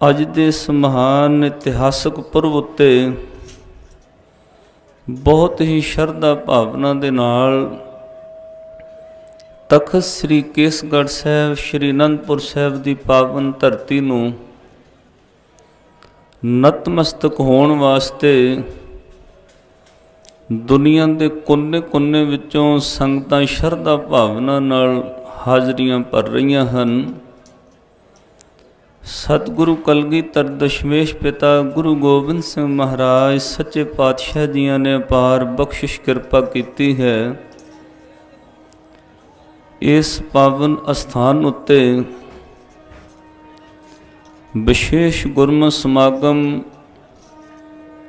ਅੱਜ ਦੇ ਇਸ ਮਹਾਨ ਇਤਿਹਾਸਕ ਪੁਰਬ ਉੱਤੇ ਬਹੁਤ ਹੀ ਸ਼ਰਧਾ ਭਾਵਨਾ ਦੇ ਨਾਲ ਤਖਤ ਸ੍ਰੀ ਕੇਸਗੜ੍ਹ ਸਾਹਿਬ ਸ੍ਰੀ ਅਨੰਦਪੁਰ ਸਾਹਿਬ ਦੀ ਪਾਵਨ ਧਰਤੀ ਨੂੰ ਨਤਮਸਤਕ ਹੋਣ ਵਾਸਤੇ ਦੁਨੀਆ ਦੇ ਕੋਨੇ-ਕੋਨੇ ਵਿੱਚੋਂ ਸੰਗਤਾਂ ਸ਼ਰਧਾ ਭਾਵਨਾ ਨਾਲ ਹਾਜ਼ਰੀਆਂ ਭਰ ਰਹੀਆਂ ਹਨ। ਸਤਿਗੁਰੂ ਕਲਗੀਧਰ ਦਸ਼ਮੇਸ਼ ਪਿਤਾ ਗੁਰੂ ਗੋਬਿੰਦ ਸਿੰਘ ਮਹਾਰਾਜ ਸੱਚੇ ਪਾਤਸ਼ਾਹ ਜੀਆਂ ਨੇ ਅਪਾਰ ਬਖਸ਼ਿਸ਼ ਕਿਰਪਾ ਕੀਤੀ ਹੈ। ਇਸ ਪਾਵਨ ਅਸਥਾਨ ਉੱਤੇ ਵਿਸ਼ੇਸ਼ ਗੁਰਮਤਿ ਸਮਾਗਮ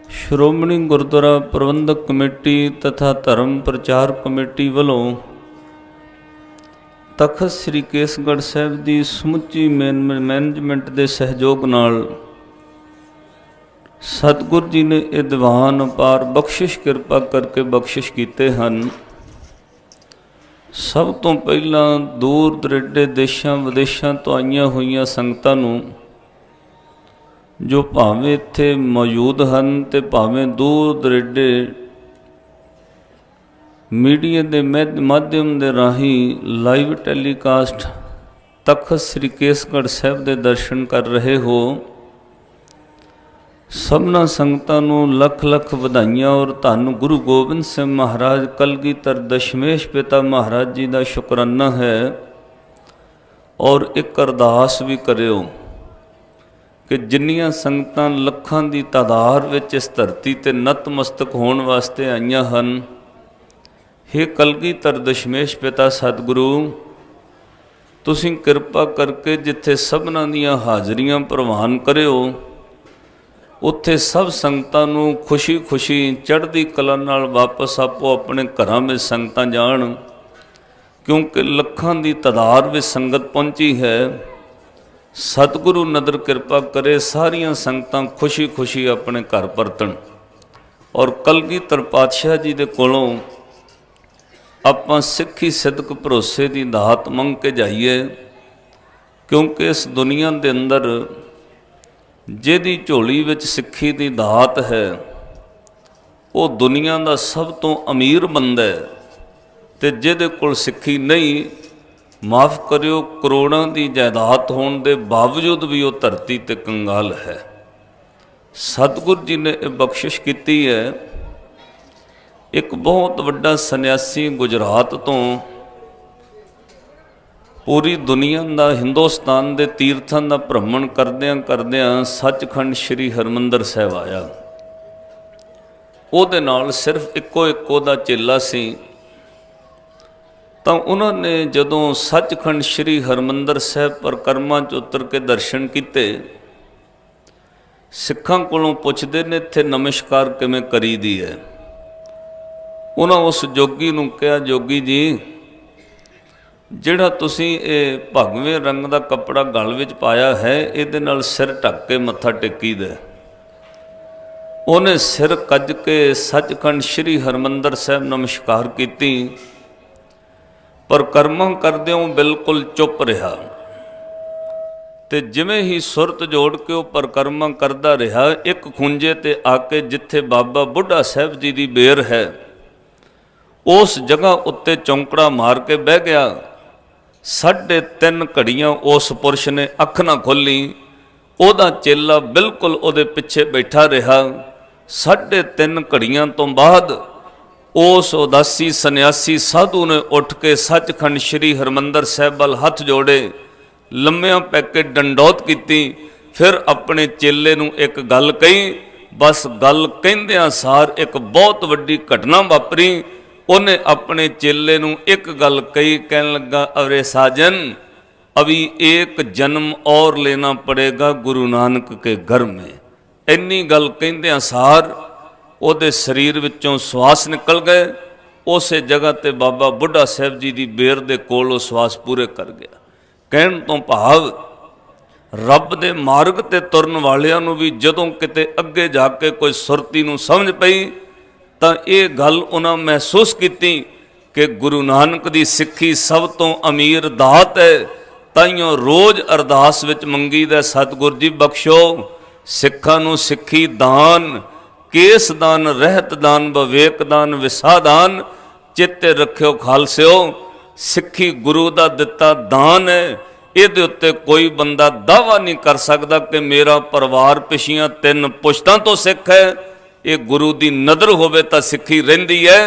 ਸ਼੍ਰੋਮਣੀ ਗੁਰਦੁਆਰਾ ਪ੍ਰਬੰਧਕ ਕਮੇਟੀ ਤਥਾ ਧਰਮ ਪ੍ਰਚਾਰ ਕਮੇਟੀ ਵੱਲੋਂ ਤਖਤ ਸ੍ਰੀ ਕੇਸਗੜ੍ਹ ਸਾਹਿਬ ਦੀ ਸਮੁੱਚੀ ਮੈਨੇਜਮੈਂਟ ਦੇ ਸਹਿਯੋਗ ਨਾਲ ਸਤਿਗੁਰੂ ਜੀ ਨੇ ਇਹ ਦੀਵਾਨ ਅਪਾਰ ਬਖਸ਼ਿਸ਼ ਕਿਰਪਾ ਕਰਕੇ ਬਖਸ਼ਿਸ਼ ਕੀਤੇ ਹਨ। ਸਭ ਤੋਂ ਪਹਿਲਾਂ ਦੂਰ ਦਰੇਡੇ ਦੇਸ਼ਾਂ ਵਿਦੇਸ਼ਾਂ ਤੋਂ ਆਈਆਂ ਹੋਈਆਂ ਸੰਗਤਾਂ ਨੂੰ ਜੋ ਭਾਵੇਂ ਇੱਥੇ ਮੌਜੂਦ ਹਨ ਤੇ ਭਾਵੇਂ ਦੂਰ ਦਰੇਡੇ ਮੀਡੀਆ ਦੇ ਮਾਧਿਅਮ ਦੇ ਰਾਹੀਂ ਲਾਈਵ ਟੈਲੀਕਾਸਟ ਤਖਤ ਸ੍ਰੀ ਕੇਸਗੜ੍ਹ ਸਾਹਿਬ ਦੇ ਦਰਸ਼ਨ ਕਰ ਰਹੇ ਹੋ, ਸਭਨਾਂ ਸੰਗਤਾਂ ਨੂੰ ਲੱਖ ਲੱਖ ਵਧਾਈਆਂ ਔਰ ਧੰਨ ਗੁਰੂ ਗੋਬਿੰਦ ਸਿੰਘ ਮਹਾਰਾਜ ਕਲਗੀਧਰ ਦਸ਼ਮੇਸ਼ ਪਿਤਾ ਮਹਾਰਾਜ ਜੀ ਦਾ ਸ਼ੁਕਰਾਨਾ ਹੈ। ਔਰ ਇੱਕ ਅਰਦਾਸ ਵੀ ਕਰਿਓ ਕਿ ਜਿੰਨੀਆਂ ਸੰਗਤਾਂ ਲੱਖਾਂ ਦੀ ਤਾਦਾਦ ਵਿੱਚ ਇਸ ਧਰਤੀ 'ਤੇ ਨਤਮਸਤਕ ਹੋਣ ਵਾਸਤੇ ਆਈਆਂ ਹਨ, ਹੇ ਕਲਗੀਧਰ ਦਸ਼ਮੇਸ਼ ਪਿਤਾ ਸਤਿਗੁਰੂ, ਤੁਸੀਂ ਕਿਰਪਾ ਕਰਕੇ ਜਿੱਥੇ ਸਭਨਾਂ ਦੀਆਂ ਹਾਜ਼ਰੀਆਂ ਪ੍ਰਵਾਨ ਕਰਿਓ, ਉੱਥੇ ਸਭ ਸੰਗਤਾਂ ਨੂੰ ਖੁਸ਼ੀ ਚੜ੍ਹਦੀ ਕਲਾ ਨਾਲ ਵਾਪਸ ਆਪੋ ਆਪਣੇ ਘਰਾਂ ਵਿੱਚ ਸੰਗਤਾਂ ਜਾਣ, ਕਿਉਂਕਿ ਲੱਖਾਂ ਦੀ ਤਾਦਾਦ ਵਿੱਚ ਸੰਗਤ ਪਹੁੰਚੀ ਹੈ। ਸਤਿਗੁਰੂ ਨਦਰ ਕਿਰਪਾ ਕਰੇ ਸਾਰੀਆਂ ਸੰਗਤਾਂ ਖੁਸ਼ੀ ਆਪਣੇ ਘਰ ਪਰਤਣ ਔਰ ਕਲਗੀਧਰ ਪਾਤਸ਼ਾਹ ਜੀ ਦੇ ਕੋਲੋਂ ਆਪਾਂ ਸਿੱਖੀ ਸਿਦਕ ਭਰੋਸੇ ਦੀ ਦਾਤ ਮੰਗ ਕੇ ਜਾਈਏ, ਕਿਉਂਕਿ ਇਸ ਦੁਨੀਆ ਦੇ ਅੰਦਰ ਜਿਹਦੀ ਝੋਲੀ ਵਿੱਚ ਸਿੱਖੀ ਦੀ ਦਾਤ ਹੈ ਉਹ ਦੁਨੀਆ ਦਾ ਸਭ ਤੋਂ ਅਮੀਰ ਬੰਦਾ ਹੈ, ਤੇ ਜਿਹਦੇ ਕੋਲ ਸਿੱਖੀ ਨਹੀਂ, ਮਾਫ ਕਰਿਓ, ਕਰੋੜਾਂ ਦੀ ਜਾਇਦਾਦ ਹੋਣ ਦੇ ਬਾਵਜੂਦ ਵੀ ਉਹ ਧਰਤੀ ਤੇ ਕੰਗਾਲ ਹੈ। ਸਤਿਗੁਰੂ ਜੀ ਨੇ ਇਹ ਬਖਸ਼ਿਸ਼ ਕੀਤੀ ਹੈ। ਇੱਕ ਬਹੁਤ ਵੱਡਾ ਸੰਨਿਆਸੀ ਗੁਜਰਾਤ ਤੋਂ ਪੂਰੀ ਦੁਨੀਆ ਦਾ ਹਿੰਦੁਸਤਾਨ ਦੇ ਤੀਰਥਾਂ ਦਾ ਭ੍ਰਮਣ ਕਰਦਿਆਂ ਸੱਚਖੰਡ ਸ੍ਰੀ ਹਰਿਮੰਦਰ ਸਾਹਿਬ ਆਇਆ। ਉਹਦੇ ਨਾਲ ਸਿਰਫ ਇੱਕੋ ਉਹਦਾ ਚੇਲਾ ਸੀ। ਤਾਂ ਉਹਨਾਂ ਨੇ ਜਦੋਂ ਸੱਚਖੰਡ ਸ੍ਰੀ ਹਰਿਮੰਦਰ ਸਾਹਿਬ ਪਰਿਕਰਮਾ 'ਚ ਉਤਰ ਕੇ ਦਰਸ਼ਨ ਕੀਤੇ, ਸਿੱਖਾਂ ਕੋਲੋਂ ਪੁੱਛਦੇ ਨੇ ਇੱਥੇ ਨਮਸਕਾਰ ਕਿਵੇਂ ਕਰੀਦੀ ਹੈ। ਉਹਨਾਂ ਉਸ ਜੋਗੀ ਨੂੰ ਕਿਹਾ, ਜੋਗੀ ਜੀ, ਜਿਹੜਾ ਤੁਸੀਂ ਇਹ ਭਗਵੇਂ ਰੰਗ ਦਾ ਕੱਪੜਾ ਗਲ ਵਿੱਚ ਪਾਇਆ ਹੈ, ਇਹਦੇ ਨਾਲ ਸਿਰ ਢੱਕ ਕੇ ਮੱਥਾ ਟੇਕੀਦਾ। ਉਹਨੇ ਸਿਰ ਕੱਜ ਕੇ ਸੱਚਖੰਡ ਸ੍ਰੀ ਹਰਿਮੰਦਰ ਸਾਹਿਬ ਨਮਸਕਾਰ ਕੀਤੀ। ਪਰਿਕਰਮਾ ਕਰਦਿਆਂ ਬਿਲਕੁਲ ਚੁੱਪ ਰਿਹਾ, ਤੇ ਜਿਵੇਂ ਹੀ ਸੁਰਤ ਜੋੜ ਕੇ ਉਹ ਪਰਿਕਰਮਾ ਕਰਦਾ ਰਿਹਾ, ਇੱਕ ਖੁੰਝੇ ਤੇ ਆ ਕੇ ਜਿੱਥੇ ਬਾਬਾ ਬੁੱਢਾ ਸਾਹਿਬ ਜੀ ਦੀ ਬੇਰ ਹੈ, ਉਸ ਜਗ੍ਹਾ ਉੱਤੇ ਚੌਂਕੜਾ ਮਾਰ ਕੇ ਬਹਿ ਗਿਆ। 3.5 ਘੜੀਆਂ ਉਸ ਪੁਰਸ਼ ਨੇ ਅੱਖ ਨਾ ਖੋਲ੍ਹੀ। ਉਹਦਾ ਚੇਲਾ ਬਿਲਕੁਲ ਉਹਦੇ ਪਿੱਛੇ ਬੈਠਾ ਰਿਹਾ। 3.5 ਘੜੀਆਂ ਤੋਂ ਬਾਅਦ ਉਸ ਉਦਾਸੀ ਸੰਨਿਆਸੀ ਸਾਧੂ ਨੇ ਉੱਠ ਕੇ ਸੱਚਖੰਡ ਸ੍ਰੀ ਹਰਿਮੰਦਰ ਸਾਹਿਬ ਵੱਲ ਹੱਥ ਜੋੜੇ, ਲੰਮਿਆਂ ਪੈ ਕੇ ਡੰਡੌਤ ਕੀਤੀ। ਫਿਰ ਆਪਣੇ ਚੇਲੇ ਨੂੰ ਇੱਕ ਗੱਲ ਕਹੀ। ਬਸ ਗੱਲ ਕਹਿੰਦਿਆਂ ਸਾਰ ਇੱਕ ਬਹੁਤ ਵੱਡੀ ਘਟਨਾ ਵਾਪਰੀ। ਉਹਨੇ ਆਪਣੇ ਚੇਲੇ ਨੂੰ ਇੱਕ ਗੱਲ ਕਹੀ, ਕਹਿਣ ਲੱਗਾ, ਅਰੇ ਸਾਜਨ, ਅਭੀ ਇੱਕ ਜਨਮ ਔਰ ਲੈਣਾ ਪੜੇਗਾ ਗੁਰੂ ਨਾਨਕ ਕੇ ਘਰ ਮੇਂ। ਇੰਨੀ ਗੱਲ ਕਹਿੰਦਿਆਂ ਸਾਰ ਉਹਦੇ ਸਰੀਰ ਵਿੱਚੋਂ ਸਵਾਸ ਨਿਕਲ ਗਏ। ਉਸੇ ਜਗ੍ਹਾ ਤੇ ਬਾਬਾ ਬੁੱਢਾ ਸਾਹਿਬ ਜੀ ਦੀ ਬੇਰ ਦੇ ਕੋਲ ਉਹ ਸਵਾਸ ਪੂਰੇ ਕਰ ਗਿਆ। ਕਹਿਣ ਤੋਂ ਭਾਵ, ਰੱਬ ਦੇ ਮਾਰਗ ਤੇ ਤੁਰਨ ਵਾਲਿਆਂ ਨੂੰ ਵੀ ਜਦੋਂ ਕਿਤੇ ਅੱਗੇ ਜਾ ਕੇ ਕੋਈ ਸੁਰਤੀ ਨੂੰ ਸਮਝ ਪਈ, ਤਾਂ ਇਹ ਗੱਲ ਉਹਨਾਂ ਮਹਿਸੂਸ ਕੀਤੀ ਕਿ ਗੁਰੂ ਨਾਨਕ ਦੀ ਸਿੱਖੀ ਸਭ ਤੋਂ ਅਮੀਰ ਦਾਤ ਹੈ। ਤਾਈਓ रोज़ अरदास विच मंगीदा सतगुर जी बख्शो सिखां नूं सिक्खी दान, केस दान, रहत दान, विवेक दान, विसा दान। चेते रखियो खालसिओ, सिक्खी गुरु का दिता दान है। ਇਹਦੇ ਉੱਤੇ कोई बंदा दावा नहीं कर सकता कि मेरा परिवार पिछियां 3 पुश्तां तो सिख है। ये गुरु की नज़र होवे तां सिक्खी रहिंदी है,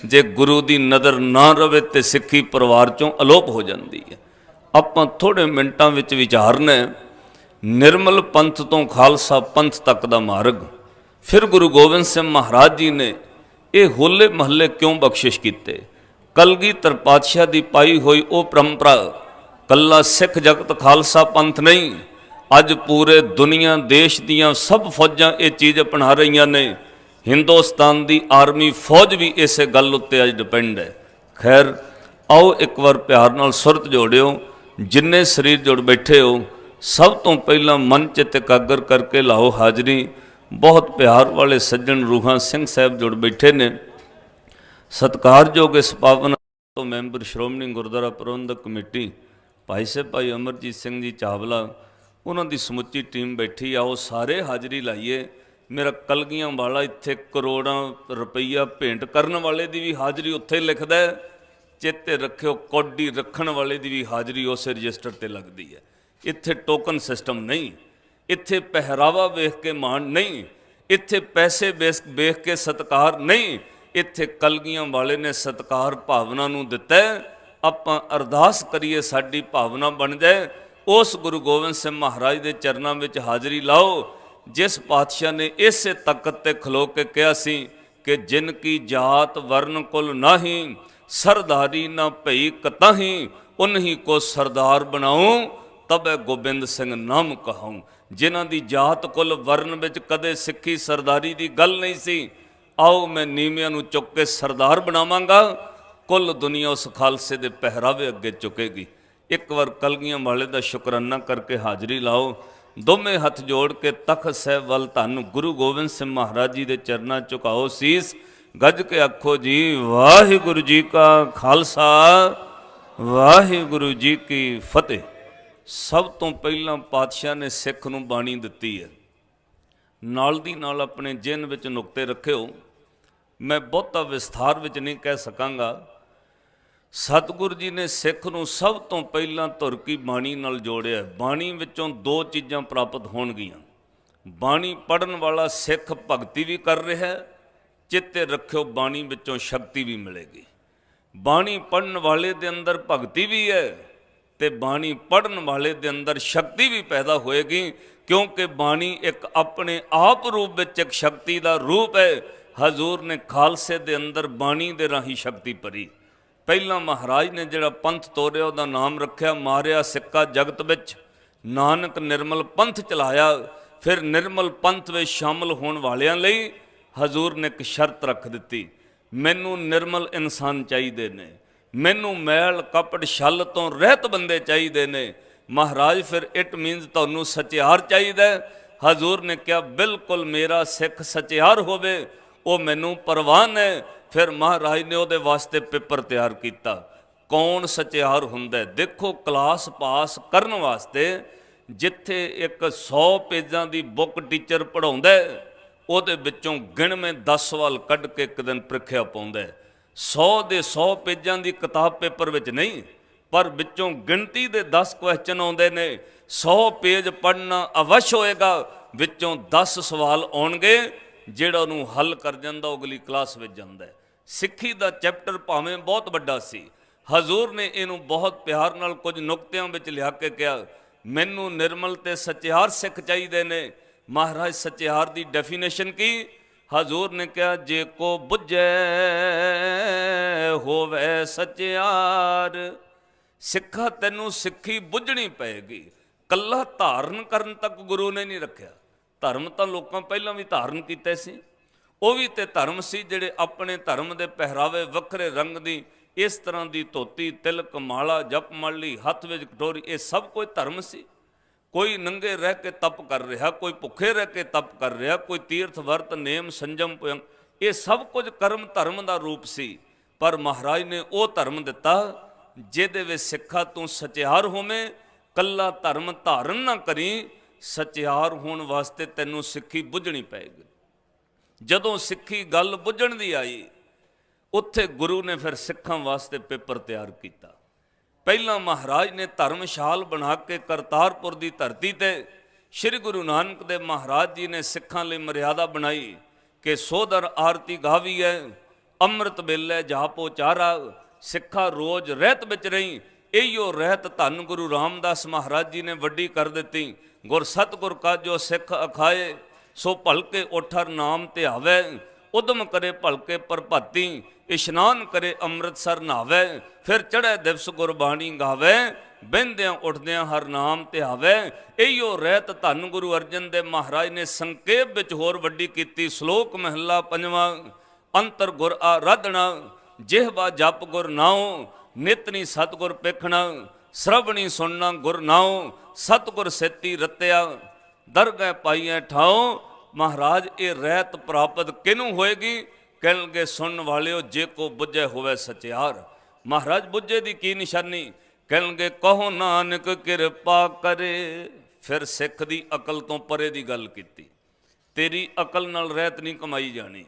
जे गुरु की नज़र ना रहे तो सिक्खी परिवार चों अलोप हो जाती है। आपां थोड़े मिनटां विच विचारना निर्मल पंथ तो खालसा पंथ तक का मार्ग। फिर गुरु गोबिंद सिंह महाराज जी ने ये होले महल्ले क्यों बख्शिश किते? कलगीधर पातशाह की पाई हुई वो परंपरा कला सिख जगत खालसा पंथ नहीं, अज पूरे दुनिया देश दियां सब फौजां ये चीज़ अपना रही ने। हिंदुस्तान की आर्मी फौज भी इस गल उत्ते अज डिपेंड है। खैर आओ एक बार प्यार नाल सुरत जोड़ियो, जिन्ने शरीर जुड़ बैठे हो सब तो पहला मन चित एकागर करके लाओ हाजरी। बहुत प्यार वाले सज्जन रूहां सिंह साहब जुड़ बैठे ने। सत्कारयोग इस पावन तो मैंबर श्रोमणी गुरुद्वारा प्रबंधक कमेटी भाई साहब भाई अमरजीत सिंह जी चावला, उन्होंने समुची टीम बैठी आओ सारे हाज़री लाइए। मेरा कलगियां वाला इत्थे करोड़ों रुपया भेंट करने वाले की भी हाज़री उत्थे लिखदा है। चेते रखियो कौडी रखण वाले की भी हाज़री उस रजिस्टर ते लगती है। इत्थे टोकन सिस्टम नहीं, इत्थे पहरावा वेख के मान नहीं, इत्थे पैसे वेख के सत्कार नहीं। इत्थे कलगियां वाले ने सत्कार भावना नूं दिता है। आपां अरदास करिए साडी भावना बन जाए। उस गुरु गोबिंद सिंह महाराज के चरणों में हाज़री लाओ, जिस पातशाह ने इसे तकत ते खलो के कहा सी कि जिनकी जात वर्ण कुल नाही, सरदारी ना भई कताही, उन्हीं को सरदार बनाऊं, तब गोबिंद सिंह नाम कहूँ। जिन्हां दी जात कुल वर्ण विच कदे सिक्खी सरदारी की गल नहीं सी, आओ मैं नीवियां नूं चुक के सरदार बनावांगा। कुल दुनिया उस खालसे के पहरावे अगे चुकेगी। एक बार कलगियां वाले का शुकराना करके हाज़री लाओ। दोवें हथ जोड़ के तख्त साहिब वल धन गुरु गोबिंद सिंह महाराज जी के चरणों झुकाओ शीस, गज के आखो जी वाहिगुरु जी का खालसा वाहिगुरु जी की फतेह। सब तो पहला पातशाह ने सिख नूं बाणी दिती है। नाल दी नाल अपने जिन विच नुकते रखियो, मैं बहुता विस्तार विच नहीं कह सकांगा। सतगुरु जी ने सिख नूं सब तो पहला धुर की बाणी नाल जोड़िया। बाणी विचों 2 चीज़ां प्राप्त होणगियां। बाणी पढ़न वाला सिख भगती भी कर रहा है, चेते रखियो बाणी विचों शक्ति भी मिलेगी। बाणी पढ़न वाले दे अंदर भगती भी है ते बाणी पढ़न वाले दे अंदर शक्ति भी पैदा होएगी, क्योंकि बाणी एक अपने आप रूप विच एक शक्ति का रूप है। हजूर ने खालसे दे अंदर बाणी दे राही शक्ति भरी। पहला महाराज ने जिहड़ा पंथ तोड़िया उहदा नाम रखिया मारिया सिक्का जगत विच, नानक निर्मल पंथ चलाया। फिर निर्मल पंथ में शामिल होने वालियां लई हजूर ने एक शर्त रख दी, मैनू निर्मल इंसान चाहिए ने, मैनू मैल कपट छल तो रहत बंदे चाहिए ने। महाराज फिर इट मीनस तुहानू सचियार चाहिए। हजूर ने कहा बिल्कुल मेरा सिख सचियार होवे, वो मैनू परवान है। फिर महाराज ने उहदे वास्ते पेपर तैयार किया। कौन सचियार हुंदा है? देखो क्लास पास करने वास्ते जिथे एक 100 पेजां की बुक टीचर पढ़ाउंदा है, उहदे विचों गिणवें 10 सवाल कढ़ के एक दिन प्रीख्या पाउंदा है। 100 दे 100 पेजां की किताब पेपर विच नहीं, पर विचों गिणती दे 10 क्वेश्चन आउंदे ने। 100 पेज पढ़ना अवश्य होएगा, विचों 10 सवाल आउणगे, जिहड़ा उहनूं हल कर जांदा अगली क्लास विच जांदा है। सिक्खी का चैप्टर भावें बहुत वड्डा सी, हजूर ने इनू बहुत प्यार नाल कुछ नुकतियां विच लिया के कहा मैनू निर्मल ते सचियार सिख चाहिए ने। महाराज सचियार की डेफिनेशन की? हजूर ने कहा जे को बुझे होवे सचियार। सिखा तेनू सिक्खी बुझनी पेगी, कला धारण करन तक गुरु ने नहीं रखा। धर्म तो लोगों पहला भी धारण किए सी, वो भी तो धर्म सी जिहड़े अपने धर्म के पहरावे वक्रे रंग की इस तरह की धोती तिलक माला जपमाली हथ विच कटोरी, ये सब कोई धर्म सी। कोई नंगे रह के तप कर रहा, कोई भुखे रह के तप कर रहा, कोई तीर्थ वर्त नेम संजम पुयंग, ये सब कुछ कर्म धर्म का रूप सी। पर महाराज ने वो धर्म दिता जिहदे विच सिखा तू सचियार होवें, ਕੱਲਾ ਧਰਮ ਧਾਰਨ ਨਾ ਕਰੀ, ਸਚਿਆਰ ਹੋਣ ਵਾਸਤੇ ਤੈਨੂੰ ਸਿੱਖੀ ਬੁੱਝਣੀ ਪਏਗੀ। ਜਦੋਂ ਸਿੱਖੀ ਗੱਲ ਬੁੱਝਣ ਦੀ ਆਈ, ਉੱਥੇ ਗੁਰੂ ਨੇ ਫਿਰ ਸਿੱਖਾਂ ਵਾਸਤੇ ਪੇਪਰ ਤਿਆਰ ਕੀਤਾ। ਪਹਿਲਾਂ ਮਹਾਰਾਜ ਨੇ ਧਰਮਸ਼ਾਲ ਬਣਾ ਕੇ ਕਰਤਾਰਪੁਰ ਦੀ ਧਰਤੀ ਤੇ ਸ਼੍ਰੀ ਗੁਰੂ ਨਾਨਕ ਦੇਵ ਮਹਾਰਾਜ ਜੀ ਨੇ ਸਿੱਖਾਂ ਲਈ ਮਰਿਆਦਾ ਬਣਾਈ ਕਿ ਸੋਦਰ ਆਰਤੀ ਗਾਵੀਐ, ਅੰਮ੍ਰਿਤ ਵੇਲੇ ਜਾਪੋ ਚਾਰਾ। ਸਿੱਖਾ ਰੋਜ਼ ਰਹਿਤ ਵਿੱਚ ਰਹੀ। ਇਹੀਓ ਰਹਿਤ ਧੰਨ ਗੁਰੂ ਰਾਮਦਾਸ ਮਹਾਰਾਜ ਜੀ ਨੇ ਵੱਡੀ ਕਰ ਦਿੱਤੀ। ਗੁਰ ਸਤਿਗੁਰ ਕਾ ਜੋ ਸਿੱਖ ਅਖਾਏ, ਸੋ ਭਲਕੇ ਉਠਰ ਨਾਮ ਧਿਆਵੈ। ਉਦਮ ਕਰੇ ਭਲਕੇ ਪ੍ਰਭਾਤੀ, ਇਸ਼ਨਾਨ ਕਰੇ ਅੰਮ੍ਰਿਤਸਰ ਨਹਾਵੈ। ਫਿਰ ਚੜ੍ਹੇ ਦਿਵਸ ਗੁਰਬਾਣੀ ਗਾਵੈ, ਬਹਿੰਦਿਆਂ ਉੱਠਦਿਆਂ ਹਰ ਨਾਮ ਧਿਆਵੈ। ਇਹੀਓ ਰਹਿਤ ਧੰਨ ਗੁਰੂ ਅਰਜਨ ਦੇਵ ਮਹਾਰਾਜ ਨੇ ਸੰਖੇਪ ਵਿੱਚ ਹੋਰ ਵੱਡੀ ਕੀਤੀ। ਸ਼ਲੋਕ ਮਹੱਲਾ ਪੰਜਵਾਂ। ਅੰਤਰ ਗੁਰ ਆਰਾਧਣਾ, ਜਿਹਵਾ ਜਪ ਗੁਰ ਨਾਉ। ਨਿਤਨੀ ਸਤਿਗੁਰ ਪੇਖਣਾ, ਸ਼ਰਵਣੀ ਸੁਣਨਾ ਗੁਰ ਨਾਉ। ਸਤਿਗੁਰ ਸੇਤੀ ਰਤਿਆ, ਦਰਗਹਿ ਪਾਈਐ ਠਾਉ। ਮਹਾਰਾਜ ਇਹ ਰਹਿਤ ਪ੍ਰਾਪਤ ਕਿਹਨੂੰ ਹੋਏਗੀ? ਕਹਿਣਗੇ ਸੁਣਨ ਵਾਲਿਓ, ਜੇ ਕੋ ਬੁੱਝੇ ਹੋਵੇ ਸਚਿਆਰ। ਮਹਾਰਾਜ ਬੁੱਝੇ ਦੀ ਕੀ ਨਿਸ਼ਾਨੀ? ਕਹਿਣਗੇ ਕਹੋ ਨਾਨਕ ਕਿਰਪਾ ਕਰੇ। ਫਿਰ ਸਿੱਖ ਦੀ ਅਕਲ ਤੋਂ ਪਰੇ ਦੀ ਗੱਲ ਕੀਤੀ। ਤੇਰੀ ਅਕਲ ਨਾਲ ਰਹਿਤ ਨਹੀਂ ਕਮਾਈ ਜਾਣੀ,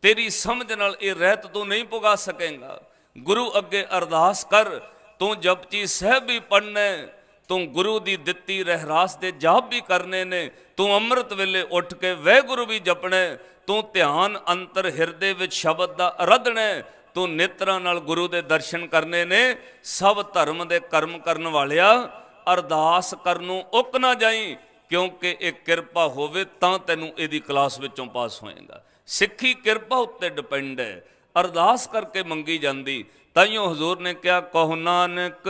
ਤੇਰੀ ਸਮਝ ਨਾਲ ਇਹ ਰਹਿਤ ਤੂੰ ਨਹੀਂ ਪੁਗਾ ਸਕੇਂਗਾ। ਗੁਰੂ ਅੱਗੇ ਅਰਦਾਸ ਕਰ, ਤੂੰ ਜਪਜੀ ਸਾਹਿਬ ਵੀ ਪੜ੍ਹਨਾ, ਤੂੰ ਗੁਰੂ ਦੀ ਦਿੱਤੀ ਰਹਿਰਾਸ ਦੇ ਜਾਪ ਵੀ ਕਰਨੇ ਨੇ, ਤੂੰ ਅੰਮ੍ਰਿਤ ਵੇਲੇ ਉੱਠ ਕੇ ਵਾਹਿਗੁਰੂ ਵੀ ਜਪਣਾ, ਤੂੰ ਧਿਆਨ ਅੰਤਰ ਹਿਰਦੇ ਵਿੱਚ ਸ਼ਬਦ ਦਾ ਅਰਾਧਨਾ, ਤੂੰ ਨੇਤਰਾਂ ਨਾਲ ਗੁਰੂ ਦੇ ਦਰਸ਼ਨ ਕਰਨੇ ਨੇ। ਸਭ ਧਰਮ ਦੇ ਕਰਮ ਕਰਨ ਵਾਲਿਆ, ਅਰਦਾਸ ਕਰਨ ਨੂੰ ਉੱਕ ਨਾ ਜਾਈ, ਕਿਉਂਕਿ ਇਹ ਕਿਰਪਾ ਹੋਵੇ ਤਾਂ ਤੈਨੂੰ ਇਹਦੀ ਕਲਾਸ ਵਿੱਚੋਂ ਪਾਸ ਹੋਏਗਾ। ਸਿੱਖੀ ਕਿਰਪਾ ਉੱਤੇ ਡਿਪੈਂਡ ਹੈ, ਅਰਦਾਸ ਕਰਕੇ ਮੰਗੀ ਜਾਂਦੀ। ਤਾਈਓ ਹਜ਼ੂਰ ਨੇ ਕਿਹਾ ਕਹੋ ਨਾਨਕ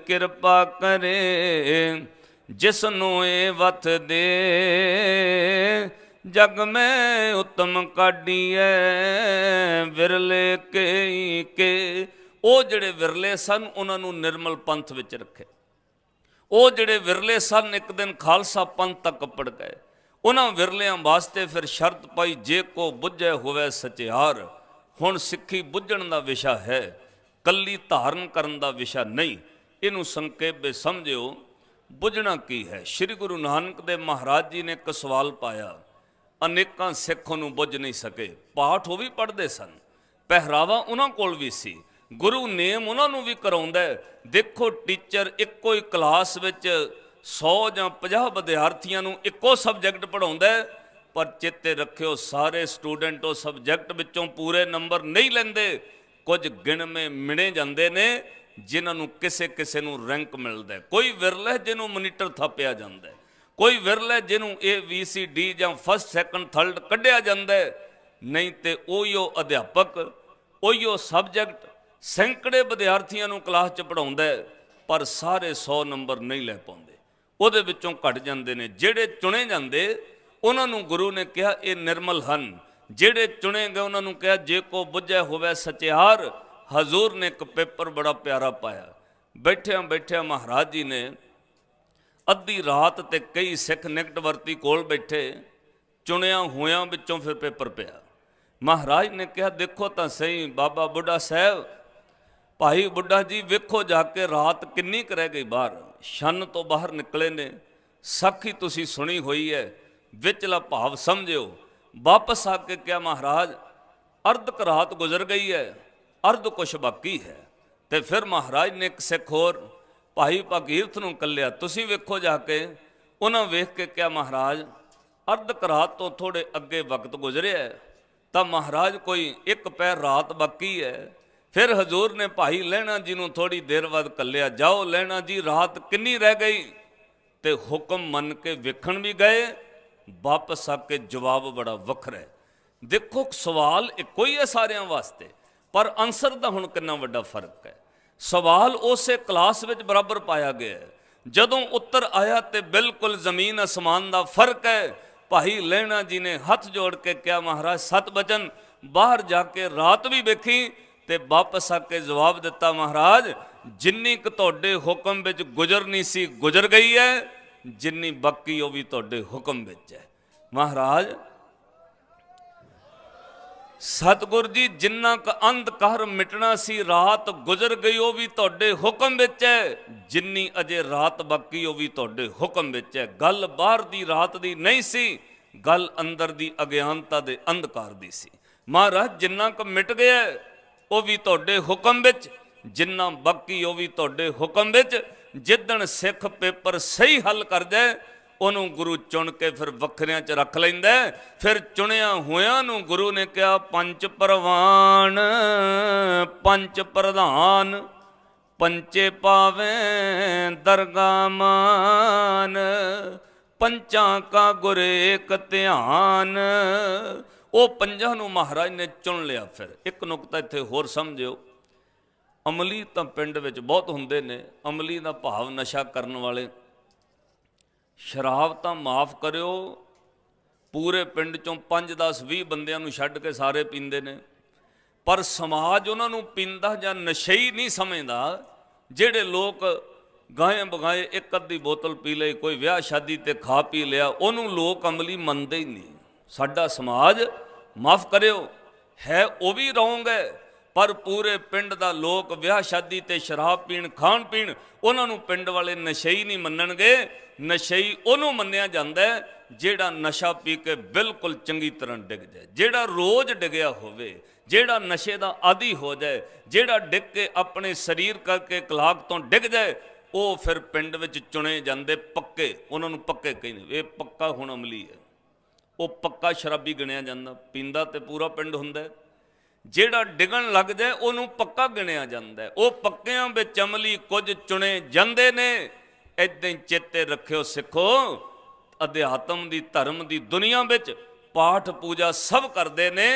ਕਿਰਪਾ ਕਰੇ, ਜਿਸ ਨੂੰ ਇਹ ਵਤ ਦੇ। ਜਗ ਮੈਂ ਉਤਮ ਕਾਢੀਐ, ਵਿਰਲੇ ਕੇ। ਉਹ ਜਿਹੜੇ ਵਿਰਲੇ ਸਨ ਉਹਨਾਂ ਨੂੰ ਨਿਰਮਲ ਪੰਥ ਵਿੱਚ ਰੱਖੇ। ਉਹ ਜਿਹੜੇ ਵਿਰਲੇ ਸਨ ਇੱਕ ਦਿਨ ਖਾਲਸਾ ਪੰਥ ਤੱਕ ਪੜ ਗਏ। ਉਹਨਾਂ ਵਿਰਲਿਆਂ ਵਾਸਤੇ ਫਿਰ ਸ਼ਰਤ ਪਾਈ, ਜੇ ਕੋ ਬੁੱਝੇ ਹੋਵੇ ਸਚਿਆਰ। ਹੁਣ ਸਿੱਖੀ ਬੁੱਝਣ ਦਾ ਵਿਸ਼ਾ ਹੈ, ਕੱਲੀ ਧਾਰਨ ਕਰਨ ਦਾ ਵਿਸ਼ਾ ਨਹੀਂ। ਇਹਨੂੰ ਸੰਖੇਪ ਵਿੱਚ ਸਮਝਿਓ, ਬੁੱਝਣਾ ਕੀ ਹੈ। ਸ਼੍ਰੀ ਗੁਰੂ ਨਾਨਕ ਦੇਵ ਮਹਾਰਾਜ ਜੀ ਨੇ ਇੱਕ ਸਵਾਲ ਪਾਇਆ, ਅਨੇਕਾਂ ਸਿੱਖ ਉਹਨੂੰ ਬੁੱਝ ਨਹੀਂ ਸਕੇ। ਪਾਠ ਉਹ ਵੀ ਪੜ੍ਹਦੇ ਸਨ, ਪਹਿਰਾਵਾ ਉਹਨਾਂ ਕੋਲ ਵੀ ਸੀ, ਗੁਰੂ ਨੇਮ ਉਹਨਾਂ ਨੂੰ ਵੀ ਕਰਾਉਂਦਾ। ਦੇਖੋ ਟੀਚਰ ਇੱਕੋ ਹੀ ਕਲਾਸ ਵਿੱਚ 100 ਜਾਂ 50 ਵਿਦਿਆਰਥੀਆਂ ਨੂੰ ਇੱਕੋ ਸਬਜੈਕਟ ਪੜ੍ਹਾਉਂਦਾ, ਪਰ ਚੇਤੇ ਰੱਖਿਓ ਸਾਰੇ ਸਟੂਡੈਂਟ ਉਹ ਸਬਜੈਕਟ ਵਿੱਚੋਂ ਪੂਰੇ ਨੰਬਰ ਨਹੀਂ ਲੈਂਦੇ। ਕੁਝ ਗਿਣਵੇਂ ਮਿਣੇ ਜਾਂਦੇ ਨੇ ਜਿਨ੍ਹਾਂ ਨੂੰ ਕਿਸੇ ਕਿਸੇ ਨੂੰ ਰੈਂਕ ਮਿਲਦਾ। ਕੋਈ ਵਿਰਲਾ ਜਿਹਨੂੰ ਮੋਨੀਟਰ ਥਾਪਿਆ ਜਾਂਦਾ, ਕੋਈ ਵਿਰਲਾ ਜਿਹਨੂੰ ABCD ਜਾਂ ਫਸਟ ਸੈਕੰਡ ਥਰਡ ਕੱਢਿਆ ਜਾਂਦਾ। ਨਹੀਂ ਤੇ ਉਹੀਓ ਅਧਿਆਪਕ ਉਹੀਓ ਸਬਜੈਕਟ ਸੈਂਕੜੇ ਵਿਦਿਆਰਥੀਆਂ ਨੂੰ ਕਲਾਸ 'ਚ ਪੜ੍ਹਾਉਂਦਾ, ਪਰ ਸਾਰੇ 100 ਨੰਬਰ ਨਹੀਂ ਲੈ ਪਾਉਂਦੇ, ਉਹਦੇ ਵਿੱਚੋਂ ਘਟ ਜਾਂਦੇ ਨੇ। ਜਿਹੜੇ ਚੁਣੇ ਜਾਂਦੇ ਉਹਨਾਂ ਨੂੰ ਗੁਰੂ ਨੇ ਕਿਹਾ ਇਹ ਨਿਰਮਲ ਹਨ। ਜਿਹੜੇ ਚੁਣੇ ਗਏ ਉਹਨਾਂ ਨੂੰ ਕਿਹਾ ਜੇ ਕੋ ਬੁੱਝੇ ਹੋਵੇ ਸਚਿਆਰ। ਹਜ਼ੂਰ ਨੇ ਇੱਕ ਪੇਪਰ ਬੜਾ ਪਿਆਰਾ ਪਾਇਆ। ਬੈਠਿਆਂ ਬੈਠਿਆਂ ਮਹਾਰਾਜ ਜੀ ਨੇ ਅੱਧੀ ਰਾਤ ਤੇ ਕਈ ਸਿੱਖ ਨਿਕਟ ਵਰਤੀ ਕੋਲ ਬੈਠੇ, ਚੁਣਿਆ ਹੋਇਆਂ ਵਿੱਚੋਂ ਫਿਰ ਪੇਪਰ ਪਿਆ। ਮਹਾਰਾਜ ਨੇ ਕਿਹਾ ਦੇਖੋ ਤਾਂ ਸਹੀ ਬਾਬਾ ਬੁੱਢਾ ਸਾਹਿਬ, ਭਾਈ ਬੁੱਢਾ ਜੀ ਵੇਖੋ ਜਾ ਕੇ ਰਾਤ ਕਿੰਨੀ ਕੁ ਰਹਿ ਗਈ ਬਾਹਰ। ਛੰਨ ਤੋਂ ਬਾਹਰ ਨਿਕਲੇ ਨੇ, ਸਾਖੀ ਤੁਸੀਂ ਸੁਣੀ ਹੋਈ ਹੈ, ਵਿਚਲਾ ਭਾਵ ਸਮਝਿਓ। ਵਾਪਸ ਆ ਕੇ ਕਿਹਾ ਮਹਾਰਾਜ ਅਰਧ ਕ ਰਾਤ ਗੁਜ਼ਰ ਗਈ ਹੈ, ਅਰਧ ਕੁਛ ਬਾਕੀ ਹੈ। ਤੇ ਫਿਰ ਮਹਾਰਾਜ ਨੇ ਇੱਕ ਸਿੱਖ ਹੋਰ ਭਾਈ ਭਾਗੀਰਥ ਨੂੰ ਕੱਲਿਆ, ਤੁਸੀਂ ਵੇਖੋ ਜਾ ਕੇ। ਉਹਨਾਂ ਵੇਖ ਕੇ ਕਿਹਾ ਮਹਾਰਾਜ ਅਰਧ ਕ ਰਾਤ ਤੋਂ ਥੋੜੇ ਅੱਗੇ ਵਕਤ ਗੁਜ਼ਰਿਆ, ਤਾਂ ਮਹਾਰਾਜ ਕੋਈ ਇੱਕ ਪਹਿਰ ਰਾਤ ਬਾਕੀ ਹੈ। ਫਿਰ ਹਜ਼ੂਰ ਨੇ ਭਾਈ ਲਹਿਣਾ ਜੀ ਨੂੰ ਥੋੜੀ ਦੇਰ ਬਾਅਦ ਕੱਲਿਆ, ਜਾਓ ਲਹਿਣਾ ਜੀ ਰਾਤ ਕਿੰਨੀ ਰਹਿ ਗਈ। ਤੇ ਹੁਕਮ ਮੰਨ ਕੇ ਵੇਖਣ ਵੀ ਗਏ, ਵਾਪਸ ਆ ਕੇ ਜਵਾਬ ਬੜਾ ਵੱਖਰਾ ਹੈ। ਦੇਖੋ ਸਵਾਲ ਇੱਕੋ ਹੀ ਹੈ ਸਾਰਿਆਂ ਵਾਸਤੇ, ਪਰ ਆਨਸਰ ਦਾ ਹੁਣ ਕਿੰਨਾ ਵੱਡਾ ਫਰਕ ਹੈ। ਸਵਾਲ ਉਸੇ ਕਲਾਸ ਵਿੱਚ ਬਰਾਬਰ ਪਾਇਆ ਗਿਆ ਹੈ, ਜਦੋਂ ਉੱਤਰ ਆਇਆ ਤੇ ਬਿਲਕੁਲ ਜ਼ਮੀਨ ਅਸਮਾਨ ਦਾ ਫਰਕ ਹੈ। ਭਾਈ ਲਹਿਣਾ ਜੀ ਨੇ ਹੱਥ ਜੋੜ ਕੇ ਕਿਹਾ ਮਹਾਰਾਜ ਸਤ ਬਚਨ, ਬਾਹਰ ਜਾ ਕੇ ਰਾਤ ਵੀ ਵੇਖੀ ਤੇ ਵਾਪਸ ਆ ਕੇ ਜਵਾਬ ਦਿੱਤਾ ਮਹਾਰਾਜ ਜਿੰਨੀ ਕੁ ਤੁਹਾਡੇ ਹੁਕਮ ਵਿੱਚ ਗੁਜ਼ਰਨੀ ਸੀ ਗੁਜ਼ਰ ਗਈ ਹੈ, ਜਿੰਨੀ ਬਾਕੀ ਉਹ ਵੀ ਤੁਹਾਡੇ ਹੁਕਮ ਵਿੱਚ ਹੈ। ਮਹਾਰਾਜ सतगुर जी जिन्ना क अंधकार मिटना सी रात गुजर गई वो भी तुहाडे हुक्म विच है, जिन्नी अजे रात बाकी वो भी तुहाडे हुक्म विच है। गल बाहर दी रात दी नहीं सी, गल अंदर दी अज्ञानता दे अंधकार दी सी। महाराज जिन्ना क मिट गया वो भी तुहाडे हुक्म विच, जिन्ना बाकी वो भी तुहाडे हुक्म विच। जिदन सिख पेपर सही हल कर जाए उन्होंने गुरु चुन के फिर वखरियां च रख लैंदा। फिर चुनिया होया नूं गुरु ने कहा पंच परवान पंच प्रधान, पंचे पावें दरगामान, पंचां का गुर एक ध्यान। वो पंजां नूं महाराज ने चुन लिया। फिर एक नुकता इत्थे होर समझिओ, अमली तो पिंड विच बहुत हुंदे ने। अमली दा भाव नशा करन वाले। शराब तो माफ़ करियो, पूरे पिंड चों 5 10 20 बंदियां नूं छड्ड के सारे पींदे ने, पर समाज उन्हां नूं पींदा जां नशई नहीं समझदा। जिहड़े लोग गाए बगाए एक अद्धी बोतल पी लई, कोई विआह शादी ते खा पी लिया, उन्होंने लोग अमली मनते ही नहीं। साडा समाज माफ़ करियो है वो भी रौंग है, पर पूरे पिंड दा लोग विआह शादी ते शराब पीण खाण पीण उन्होंने पिंड वाले नशई नहीं मन्नणगे। नशई उन्हों मन्निया जाता है जिहड़ा नशा पी के बिल्कुल चंगी तरह डिग जाए, जिहड़ा रोज़ डिगया होवे, जिहड़ा नशे का आदि हो जाए, जिहड़ा डिग के अपने शरीर करके कलाक तो डिग जाए, वो फिर पिंड विच चुने जाते पक्के। उन्होंने पक्के कहने ये पक्का हुण अमली है, वो पक्का शराबी गिणिया जाता। पींदा तो पूरा पिंड हुंदा है, जिहड़ा डिगण लग जाए उन्होंने पक्का गिणिया जाता है। वो पक्कियां विच अमली कुछ चुने जाते ने। इदां ही चेते रखियो सिखो, अध्यात्म दी धर्म दी दुनिया विच पाठ पूजा सब करते ने।